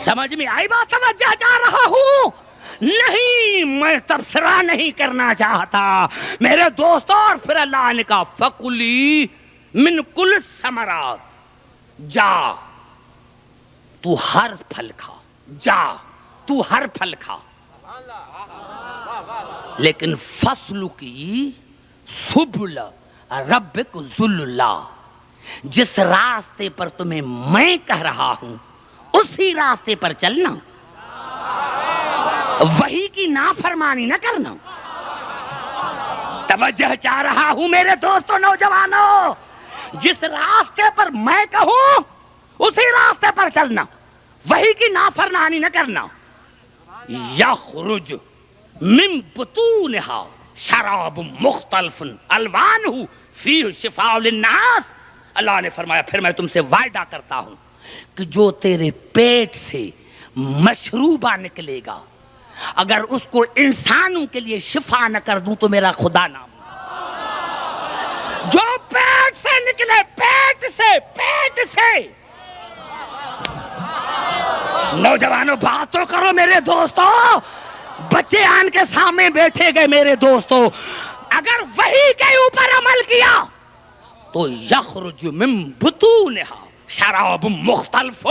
سمجھ میں آئی بات؟ توجہ چاہ رہا ہوں؟ نہیں، میں تبصرہ نہیں کرنا چاہتا میرے دوستوں۔ اور پھر اللہ نے کہا فَكُلِي مِن كُلِّ الثَّمَرَاتِ، جا تو ہر پھل کھا، جا تو ہر پھل کھا، لیکن فَاسْلُكِي سُبُلَ رَبِّكَ ذُلُّلَّا، جس راستے پر تمہیں میں کہہ رہا ہوں اسی راستے پر چلنا، وحی کی نافرمانی نہ کرنا۔ توجہ چاہ رہا ہوں میرے دوستوں، نوجوانوں، جس راستے پر میں کہوں اسی راستے پر چلنا، وحی کی نافرمانی نہ کرنا۔ یخرج من بطونہا شراب مختلف الوانہ فیہ شفاء للناس، اللہ نے فرمایا پھر میں تم سے وعدہ کرتا ہوں کہ جو تیرے پیٹ سے مشروبہ نکلے گا، اگر اس کو انسانوں کے لیے شفا نہ کر دوں تو میرا خدا نام۔ جو پیٹ سے نکلے، پیٹ سے نوجوانوں بات تو کرو میرے دوستو، بچے آن کے سامنے بیٹھے گئے میرے دوستو، اگر وحی کے اوپر عمل کیا تو یخرج من بطونہا شراب مختلف،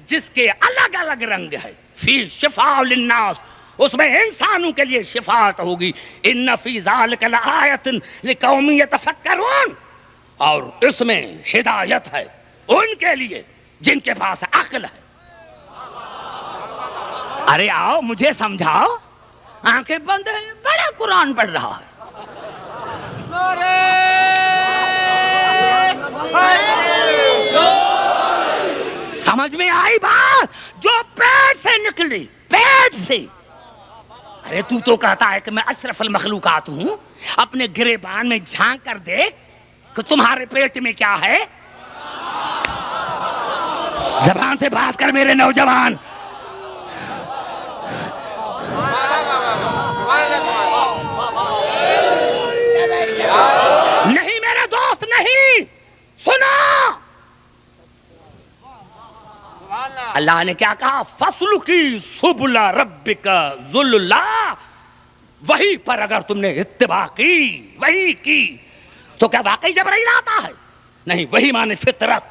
جس کے الگ الگ رنگ ہے، فی شفاء للناس، اس میں انسانوں کے لیے شفاعت ہوگی، ان فی ذالک لآیۃ لقوم یتفکرون، اور اس میں ہدایت ہے ان کے لیے جن کے پاس عقل ہے۔ ارے آؤ مجھے سمجھاؤ، آنکھیں بند ہیں، بڑا قرآن پڑھ رہا ہے۔ سمجھ میں آئی بات؟ جو پیٹ سے نکلی، پیٹ سے۔ ارے تو کہتا ہے کہ میں اشرف المخلوقات ہوں، اپنے گریبان میں جھانک کر دیکھ کہ تمہارے پیٹ میں کیا ہے۔ زبان سے بات کر میرے نوجوان۔ نہیں میرے دوست، نہیں، سنو، اللہ نے کیا کہا؟ فَاسْلُكِي سُبُلَ رَبِّكَ ذُلُّلَّا، وہی پر اگر تم نے اتباع کی، وہی کی، تو کیا واقعی جبرائیل آتا ہے؟ نہیں، وہی مانے فطرت،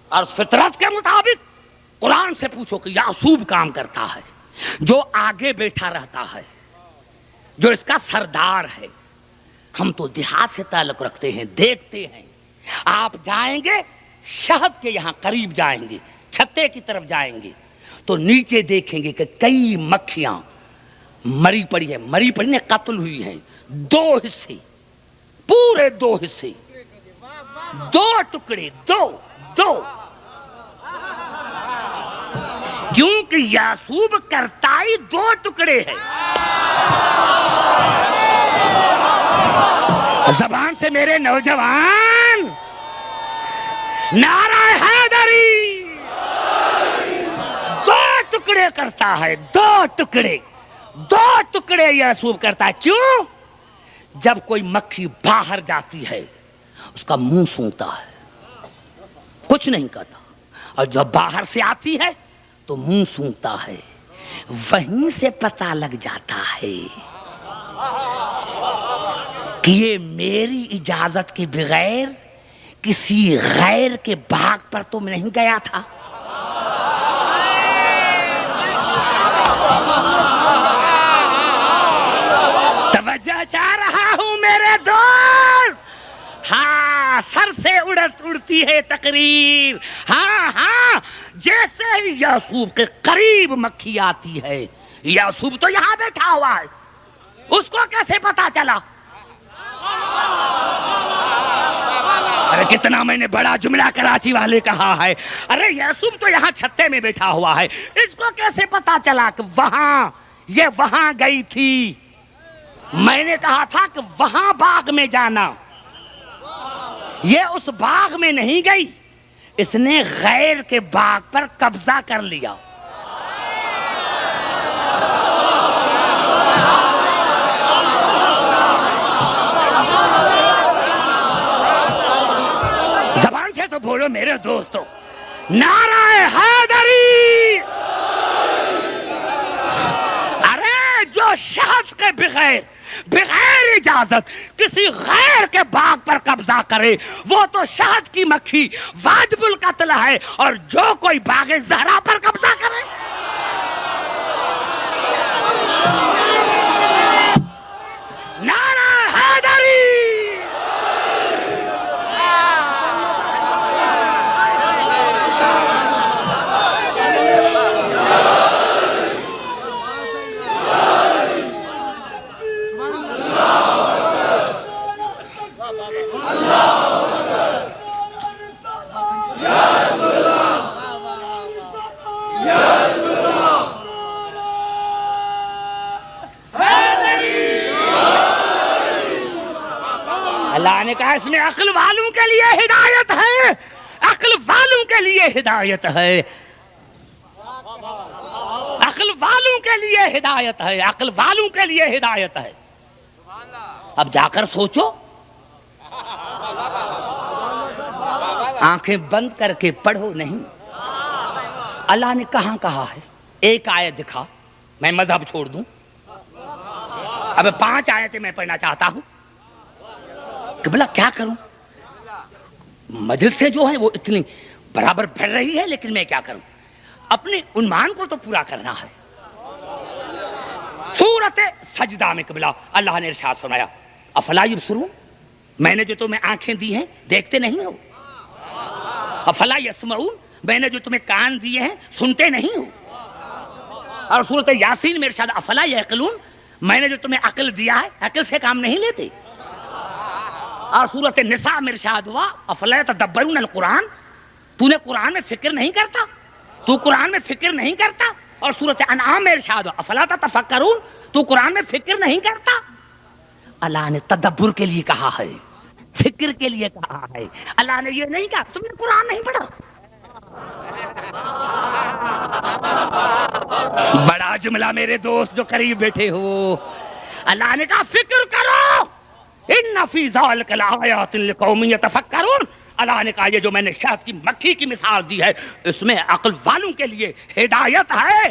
اور فطرت کے مطابق قرآن سے پوچھو کہ یعصوب کام کرتا ہے، جو آگے بیٹھا رہتا ہے، جو اس کا سردار ہے۔ ہم تو دیہات سے تعلق رکھتے ہیں، دیکھتے ہیں۔ آپ جائیں گے شہد کے یہاں قریب جائیں گے، چھتے کی طرف جائیں گے تو نیچے دیکھیں گے کہ کئی مکھیاں مری پڑی ہیں، مری پڑی نے قتل ہوئی ہیں، 2 حصے، پورے 2 حصے، 2 ٹکڑے، 2 کیونکہ یعصوب کرتا ہی 2 ٹکڑے ہے۔ زبان سے میرے نوجوان نعرہ حیدری، 2 ٹکڑے کرتا ہے، 2 ٹکڑے یعصوب کرتا ہے۔ کیوں؟ جب کوئی مکھی باہر جاتی ہے اس کا منہ سونگتا ہے، کچھ نہیں کہتا، اور جب باہر سے آتی ہے تو منہ سونگتا ہے، وہیں سے پتہ لگ جاتا ہے کہ یہ میری اجازت کے بغیر کسی غیر کے باغ پر تو نہیں گیا تھا۔ توجہ چاہ رہا ہوں میرے دوست، ہاں سر سے اڑتی ہے تقریر، ہاں جیسے ہی یعصوب کے قریب مکھی آتی ہے، یعصوب تو یہاں بیٹھا ہوا ہے، اس کو کیسے پتا چلا؟ ارے کتنا میں نے بڑا جملہ کراچی والے کہا ہے، ارے یعصوب تو یہاں چھتے میں بیٹھا ہوا ہے، اس کو کیسے پتا چلا کہ یہ وہاں گئی تھی؟ میں نے کہا تھا کہ وہاں باغ میں جانا، یہ اس باغ میں نہیں گئی، اس نے غیر کے باغ پر قبضہ کر لیا۔ زبان سے تو بولو میرے دوستو، نعرہ حیدری! ارے جو شہد کے بغیر اجازت کسی غیر کے باغ پر قبضہ کرے وہ تو شہد کی مکھی واجب القتل ہے، اور جو کوئی باغ زہرا پر قبضہ کرے نعرہ حیدری! اللہ نے کہا اس میں عقل والوں کے لیے ہدایت ہے، عقل والوں کے لیے ہدایت ہے، عقل والوں کے لیے ہدایت ہے، عقل والوں کے لیے ہدایت ہے۔ اب جا کر سوچو، آنکھیں بند کر کے پڑھو نہیں، اللہ نے کہاں کہا ہے؟ ایک آیت دکھا، میں مذہب چھوڑ دوں۔ اب 5 آیتیں میں پڑھنا چاہتا ہوں کہ بلا کیا کروں، مجلسیں جو ہیں وہ اتنی برابر بڑھ رہی ہے، لیکن میں کیا کروں، اپنے عنوان کو تو پورا کرنا ہے۔ سورۃ سجدہ میں قبلہ اللہ نے ارشاد فرمایا، افلا یبصرون، میں نے جو تمہیں آنکھیں دی ہیں دیکھتے نہیں ہو؟ افلا یسمعون، میں نے جو تمہیں کان دیے ہیں سنتے نہیں ہو؟ اور سورۃ یاسین میں ارشاد، افلا یعقلون، میں نے جو تمہیں عقل دیا ہے عقل سے کام نہیں لیتے؟ اور سورۃ نساء میں ارشاد ہوا، افلا تدبرون القرآن، تو نے قرآن میں فکر نہیں کرتا، تو قرآن میں فکر نہیں کرتا؟ اور سورۃ انعام میں ارشاد ہوا، افلا تتفکرون، تو قرآن میں فکر نہیں کرتا؟ اللہ نے تدبر کے لیے کہا ہے، فکر کے لیے کہا ہے، اللہ نے یہ نہیں کہا تم نے قرآن نہیں پڑھا۔ بڑا جملہ میرے دوست جو قریب بیٹھے ہو، اللہ نے کہا فکر کرو، ان فی ذلک لآیات لقوم یتفکرون، اللہ نے کہا یہ جو میں نے شہد کی مکھی کی مثال دی ہے اس میں عقل والوں کے لیے ہدایت ہے۔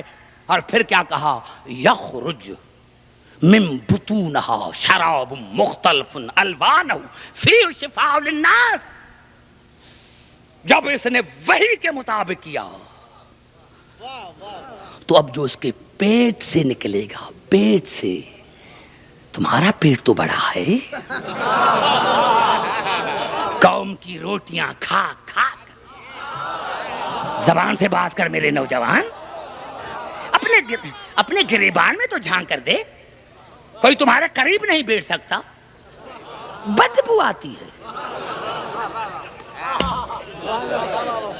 اور پھر کیا کہا، یخرج من بطونہا شراب مختلف الوانہ فیہ شفاء للناس. جب اس نے وحی کے مطابق کیا تو اب جو اس کے پیٹ سے نکلے گا، پیٹ سے، تمہارا پیٹ تو بڑا ہے، قوم کی روٹیاں کھا کھا. زبان سے بات کر میرے نوجوان، اپنے گریبان میں تو جھانک کر دے. کوئی تمہارے قریب نہیں بیٹھ سکتا، بدبو آتی ہے.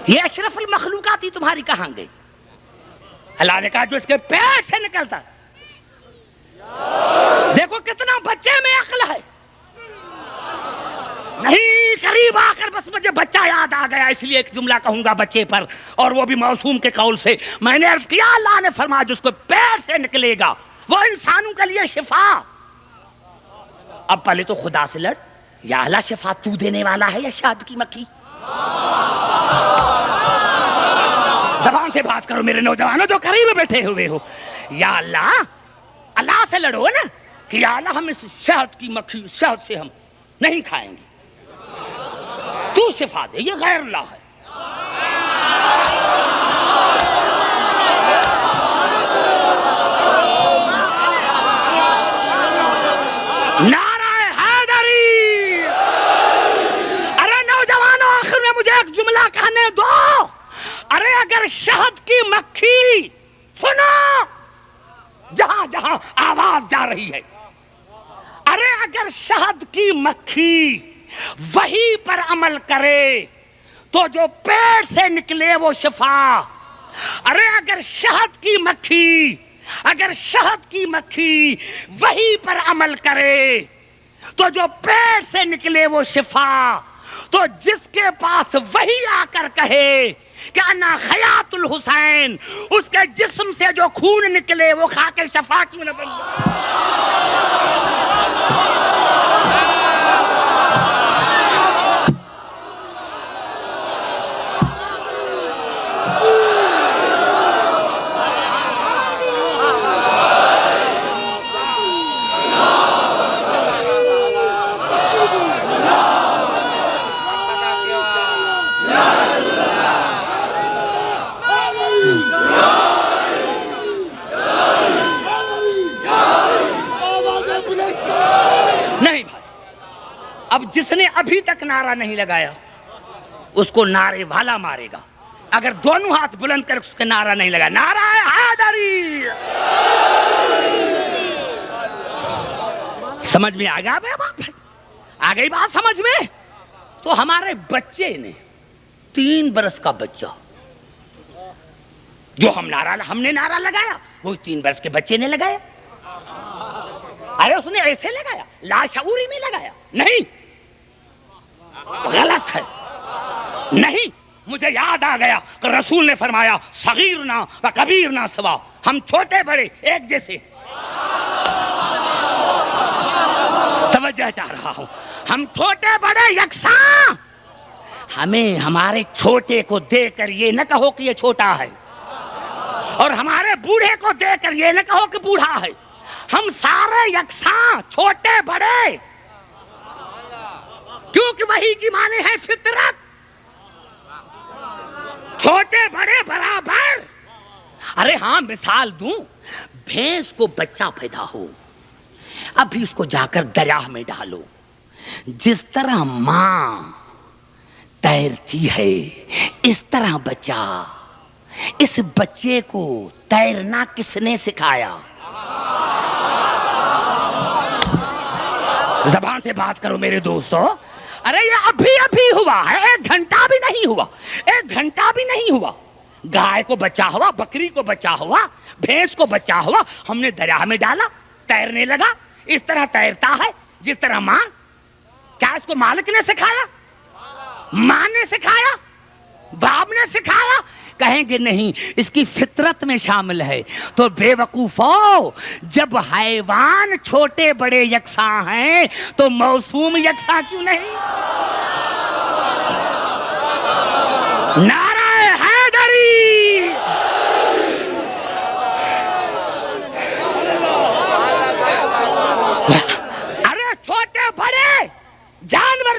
یہ اشرف المخلوقات ہی تمہاری کہاں گئی؟ اللہ نے کہا جو اس کے پیٹ سے نکلتا. دیکھو کتنا بچے میں عقل ہے. نہیں، قریب آ کر بس مجھے بچہ یاد آ گیا، اس لیے ایک جملہ کہوں گا بچے پر، اور وہ بھی معصوم کے قول سے. میں نے عرض کیا اللہ نے فرمایا جو اس کو پیٹ سے نکلے گا وہ انسانوں کے لیے شفا. اب پہلے تو خدا سے لڑ، یا اللہ شفا تو دینے والا ہے یا شہد کی مکھی؟ زبان سے بات کرو میرے نوجوانوں جو قریب بیٹھے ہوئے ہو. یا اللہ، اللہ سے لڑو نا کہ یا اللہ ہم اس شہد کی مکھی، شہد سے ہم نہیں کھائیں گے، تو شفا دے. یہ غیر اللہ ہے. نعرہ حیدری. ارے نوجوانوں، آخر میں مجھے ایک جملہ کہنے دو. ارے اگر شہد کی مکھی، سنو جہاں جہاں آواز جا رہی ہے، ارے اگر شہد کی مکھی وہی پر عمل کرے تو جو پیٹ سے نکلے وہ شفا. ارے اگر شہد کی مکھی وہی پر عمل کرے تو جو پیٹ سے نکلے وہ شفا. تو جس کے پاس وہی آ کر کہے کہ انا خیات الحسین، اس کے جسم سے جو خون نکلے وہ کھا کے شفا کیوں نہ بن جائے؟ نہیں بھائی، اب جس نے ابھی تک نعرہ نہیں لگایا اس کو نعرے والا مارے گا. اگر دونوں ہاتھ بلند کر اس کے نعرہ نہیں لگا، نعرہ حیدری. سمجھ میں آ گیا بات؟ آ گئی بات سمجھ میں؟ تو ہمارے بچے نے 3 برس کا بچہ جو ہم نے نعرہ لگایا وہ 3 برس کے بچے نے لگایا. ارے اس نے ایسے لگایا، لاشعوری میں لگایا نہیں، غلط ہے. نہیں، مجھے یاد آ گیا کہ رسول نے فرمایا صغیرنا و کبیرنا سوا، ہم چھوٹے بڑے ایک جیسے. توجہ چاہ رہا ہوں، ہم چھوٹے بڑے یکساں. ہمیں ہمارے چھوٹے کو دے کر یہ نہ کہو کہ یہ چھوٹا ہے، اور ہمارے بوڑھے کو دے کر یہ نہ کہو کہ بوڑھا ہے. ہم سارے یکساں، چھوٹے بڑے، کیونکہ وہی کی معنی ہے فطرت. چھوٹے بڑے برابر. ارے ہاں مثال دوں، بھینس کو بچہ پیدا ہو، ابھی اس کو جا کر دریا میں ڈالو. جس طرح ماں تیرتی ہے اس طرح بچہ. اس بچے کو تیرنا کس نے سکھایا؟ زبان سے بات کرو میرے دوستو. ارے یہ ابھی ہوا ہے، 1 گھنٹہ بھی نہیں ہوا، 1 گھنٹہ بھی نہیں ہوا. گائے کو بچہ ہوا، بکری کو بچہ ہوا، بھینس کو بچہ ہوا، ہم نے دریا میں ڈالا، تیرنے لگا. اس طرح تیرتا ہے جس طرح ماں. کیا اس کو مالک نے سکھایا؟ ماں نے سکھایا؟ باپ نے سکھایا؟ کہیں گے نہیں، اس کی فطرت میں شامل ہے. تو بے وقوفو، جب حیوان چھوٹے بڑے یکساں ہیں تو معصوم یکساں کیوں نہیں؟ نعرہ حیدری.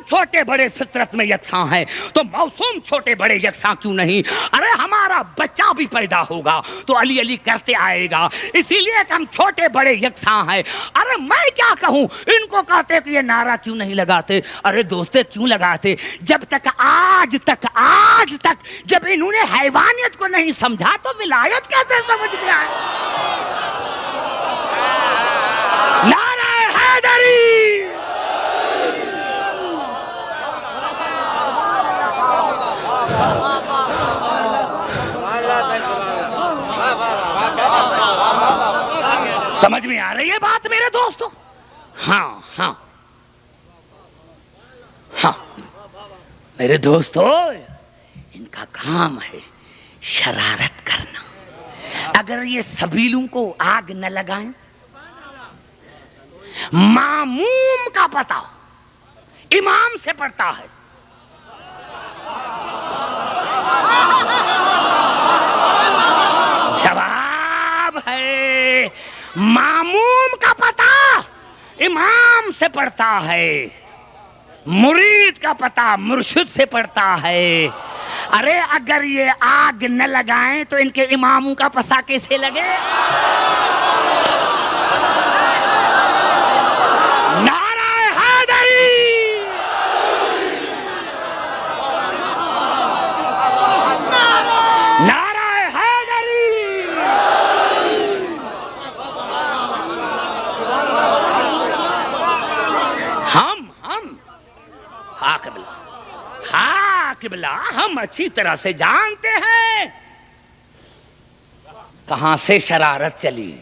چھوٹے بڑے فطرت میں یکساں ہیں تو موسوم چھوٹے بڑے یکساں کیوں نہیں؟ ارے ہمارا بچہ بھی پیدا ہوگا تو علی علی کرتے آئے گا، اسی لیے کہ ہم چھوٹے بڑے یکساں ہیں۔ ارے میں کیا کہوں، ان کو کہتے کہ یہ نعرہ کیوں نہیں لگاتے؟ ارے دوستے کیوں لگاتے؟ جب تک آج تک جب انہوں نے حیوانیت کو نہیں سمجھا تو ولایت کیسے سمجھ گیا؟ نعرہ حیدری! سمجھ میں آ رہی ہے بات میرے دوستو؟ ہاں میرے دوستو، ان کا کام ہے شرارت کرنا۔ اگر یہ سبیلوں کو آگ نہ لگائیں، ماموم کا پتہ امام سے پڑتا ہے، جواب ہے ماموم کا پتہ امام سے پڑتا ہے، مرید کا پتہ مرشد سے پڑتا ہے۔ ارے اگر یہ آگ نہ لگائیں تو ان کے اماموں کا پتہ کیسے لگے؟ نعرہ حیدری! نعرہ حیدری! ہم قبلہ ہم اچھی طرح سے جانتے ہیں کہاں سے شرارت چلی،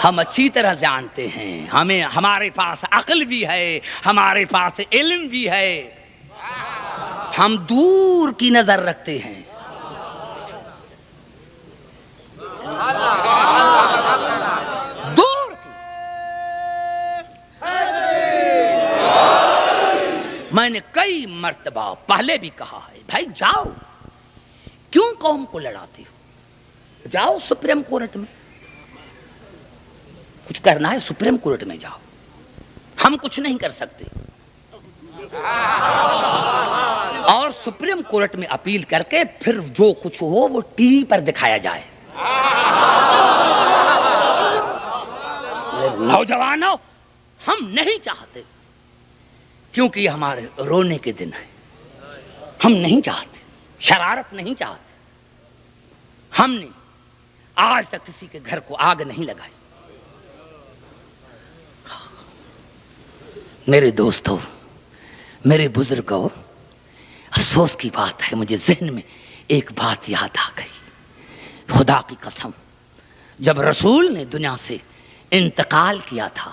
ہم اچھی طرح جانتے ہیں، ہمارے پاس عقل بھی ہے، ہمارے پاس علم بھی ہے، ہم دور کی نظر رکھتے ہیں۔ دور کی۔ میں نے کئی مرتبہ پہلے بھی کہا ہے، بھائی جاؤ، کیوں قوم کو لڑاتے ہو؟ جاؤ سپریم کورٹ میں، کچھ کرنا ہے سپریم کورٹ میں جاؤ، ہم کچھ نہیں کر سکتے، اور سپریم کورٹ میں اپیل کر کے پھر جو کچھ ہو وہ ٹی وی پر دکھایا جائے۔ نوجوانوں، ہم نہیں چاہتے، کیونکہ یہ ہمارے رونے کے دن ہیں، ہم نہیں چاہتے، شرارت نہیں چاہتے، ہم نے آج تک کسی کے گھر کو آگ نہیں لگائی۔ میرے دوستو، میرے بزرگوں، افسوس کی بات ہے، مجھے ذہن میں ایک بات یاد آ گئی، خدا کی قسم، جب رسول نے دنیا سے انتقال کیا تھا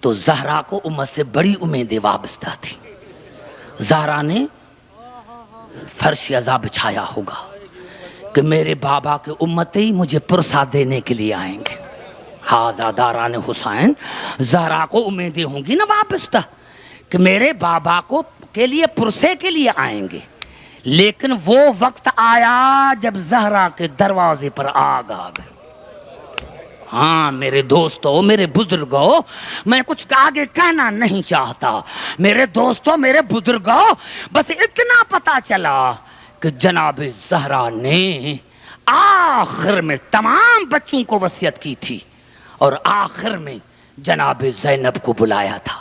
تو زہرا کو امت سے بڑی امیدیں وابستہ تھی۔ زہرا نے فرش عزا بچھایا ہوگا کہ میرے بابا کے امتی مجھے پرسہ دینے کے لیے آئیں گے۔ داران حسین، زہرا کو امیدیں ہوں گی نا وابستہ کہ میرے بابا کو کے لیے پرسے کے لیے آئیں گے، لیکن وہ وقت آیا جب زہرا کے دروازے پر آگ آ گئی۔ ہاں میرے دوستو، میرے بزرگوں، میں کچھ آگے کہنا نہیں چاہتا، میرے دوستو، میرے بزرگوں، بس اتنا پتا چلا کہ جناب زہرا نے آخر میں تمام بچوں کو وصیت کی تھی، اور آخر میں جناب زینب کو بلایا تھا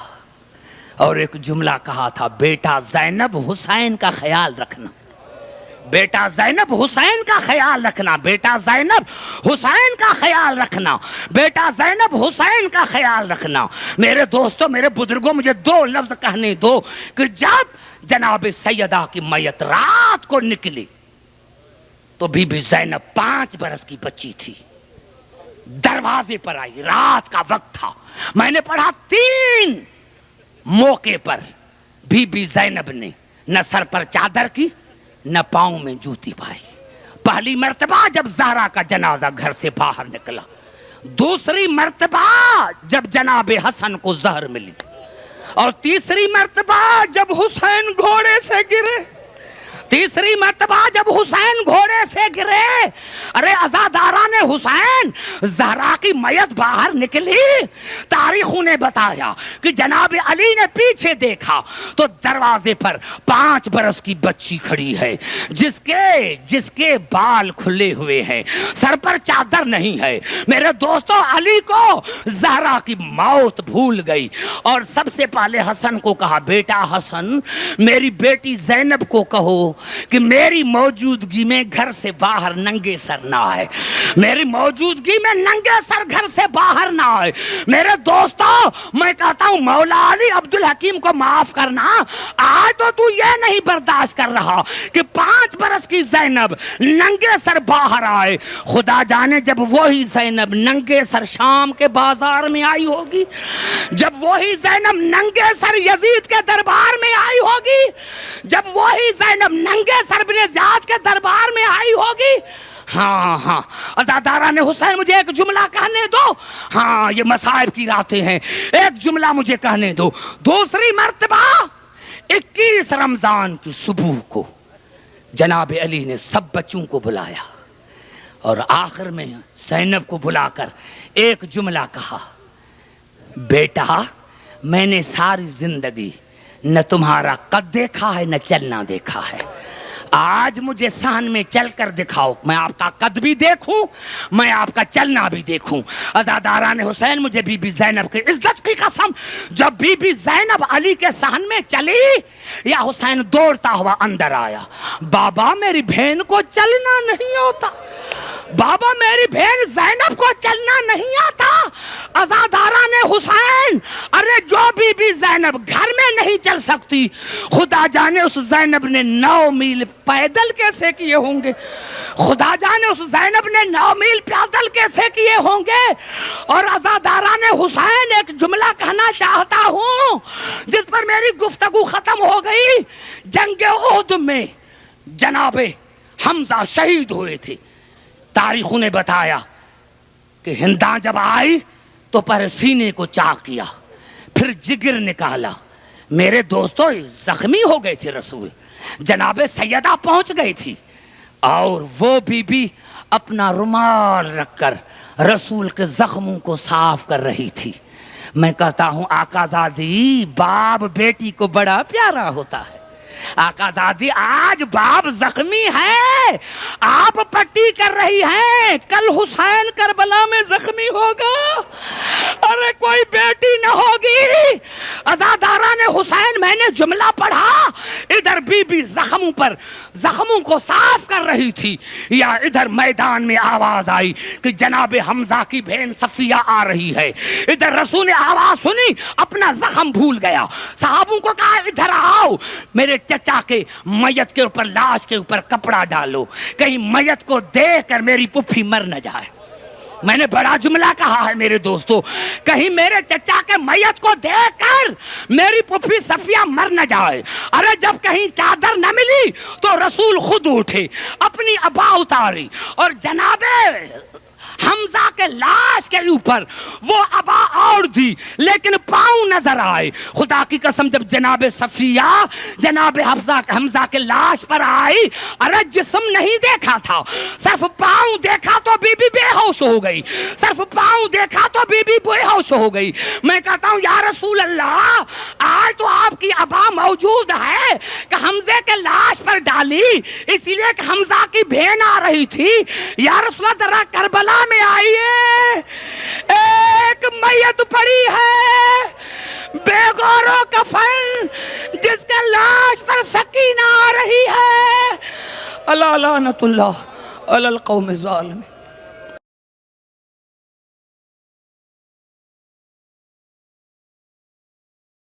اور ایک جملہ کہا تھا، بیٹا زینب حسین کا خیال رکھنا، بیٹا زینب حسین کا خیال رکھنا، بیٹا زینب حسین کا خیال رکھنا، بیٹا زینب حسین کا خیال رکھنا۔ میرے دوستو، میرے بزرگوں، مجھے دو لفظ کہنے دو کہ جب جناب سیدہ کی میت رات کو نکلی تو بی بی زینب 5 برس کی بچی تھی، دروازے پر آئی، رات کا وقت تھا، میں نے پڑھا 3 موقع پر بی بی زینب نے نہ سر پر چادر کی نہ پاؤں میں جوتی پائی۔ پہلی مرتبہ جب زہرا کا جنازہ گھر سے باہر نکلا، دوسری مرتبہ جب جناب حسن کو زہر ملی، اور تیسری مرتبہ جب حسین گھوڑے سے گرے۔ تیسری مرتبہ جب حسین گھوڑے سے گرے، ارے عزاداران حسین، زہرا کی میت باہر نکلی، تاریخوں نے بتایا کہ جناب علی نے پیچھے دیکھا تو دروازے پر 5 برس کی بچی کھڑی ہے، جس کے بال کھلے ہوئے ہیں، سر پر چادر نہیں ہے۔ میرے دوستو، علی کو زہرا کی موت بھول گئی اور سب سے پہلے حسن کو کہا، بیٹا حسن، میری بیٹی زینب کو کہو کہ میری موجودگی میں گھر سے باہر ننگے سر نہ آئے، میری موجودگی میں ننگے سر گھر سے باہر نہ آئے۔ میرے دوستو، میں کہتا ہوں مولا علی عبدالحکیم کو معاف کرنا، آج تو یہ نہیں برداشت کر رہا کہ 5 برس کی زینب ننگے سر باہر آئے۔ خدا جانے جب وہی زینب ننگے سر شام کے بازار میں آئی ہوگی، جب وہی زینب ننگے سر یزید کے دربار میں آئی ہوگی، جب وہی زینب ننگے سر بن زیاد کے دربار میں آئی ہوگی۔ ہاں عزاداران حسین، مجھے ایک جملہ کہنے دو، ہاں یہ مصائب کی راتیں ہیں، ایک جملہ مجھے کہنے دو۔ دوسری مرتبہ 21 رمضان کی صبح کو جناب علی نے سب بچوں کو بلایا اور آخر میں زینب کو بلا کر ایک جملہ کہا، بیٹا میں نے ساری زندگی نہ تمہارا قد دیکھا ہے نہ چلنا دیکھا ہے، آج مجھے صحن میں چل کر دکھاؤ، میں آپ کا قد بھی دیکھوں، میں آپ کا چلنا بھی دیکھوں۔ عزاداران حسین، مجھے بی بی زینب کی عزت کی قسم، جب بی بی زینب علی کے صحن میں چلی، یا حسین دوڑتا ہوا اندر آیا، بابا میری بہن کو چلنا نہیں آتا، بابا میری بہن زینب کو چلنا نہیں آتا۔ عزاداران حسین، ارے جو بی بی زینب گھر میں نہیں چل سکتی، خدا جانے اس زینب نے 9 میل پیدل کیسے کیے ہوں گے، خدا جانے اس زینب نے 9 میل پیدل کیسے کیے ہوں گے۔ اور عزاداران حسین، ایک جملہ کہنا چاہتا ہوں جس پر میری گفتگو ختم ہو گئی۔ جنگ احد میں جناب حمزہ شہید ہوئے تھے، تاریخوں نے بتایا کہ ہنداں جب آئی تو پہلے سینے کو چاک کیا، پھر جگر نکالا۔ میرے دوستو، زخمی ہو گئے تھے رسول، جناب سیدہ پہنچ گئی تھی اور وہ بی بی اپنا رومال رکھ کر رسول کے زخموں کو صاف کر رہی تھی۔ میں کہتا ہوں آقا زادی، باپ بیٹی کو بڑا پیارا ہوتا ہے۔ آقا زادی، آج باپ زخمی ہے، آپ پٹی کر رہی ہیں، کل حسین کربلا میں زخمی ہوگا، ارے کوئی بیٹی نہ ہوگی۔ عزاداران حسین، میں نے جملہ پڑھا، ادھر بی بی زخموں کو صاف کر رہی تھی، یا ادھر میدان میں آواز آئی کہ جناب حمزہ کی بہن صفیہ آ رہی ہے۔ ادھر رسول نے آواز سنی، اپنا زخم بھول گیا، صحابوں کو کہا ادھر آؤ، میرے چچا کے میت کے اوپر، لاش کے اوپر کپڑا ڈالو، کہیں میت کو دیکھ کر میری پھوپھی مر نہ جائے۔ میں نے بڑا جملہ کہا ہے میرے دوستو، کہیں میرے چچا کے میت کو دیکھ کر میری پھوپھی صفیہ مر نہ جائے۔ ارے جب کہیں چادر نہ ملی تو رسول خود اٹھے، اپنی عبا اتاری اور جناب حمزہ کے لاش کے اوپر وہ عبا اور دی، لیکن پاؤں نظر آئے۔ خدا کی قسم، جب جناب صفیہ جناب حمزہ کے لاش پر آئی، ارے جسم نہیں دیکھا تھا، صرف پاؤں دیکھا تو بی بی بے ہوش ہو گئی، صرف پاؤں دیکھا تو بی بی بے ہوش ہو گئی۔ میں کہتا ہوں یا رسول اللہ، آج تو آپ کی عبا موجود ہے کہ حمزے کے لاش پر ڈالی، اسی لیے کہ حمزہ کی بہن آ رہی تھی۔ یا رسول اللہ، ذرا کربلا میں آئیے، ایک میت پڑی ہے بے غور و کفن، جس کے لاش پر سکینہ آ رہی ہے۔ الا لعنت اللہ علی القوم الظالمین۔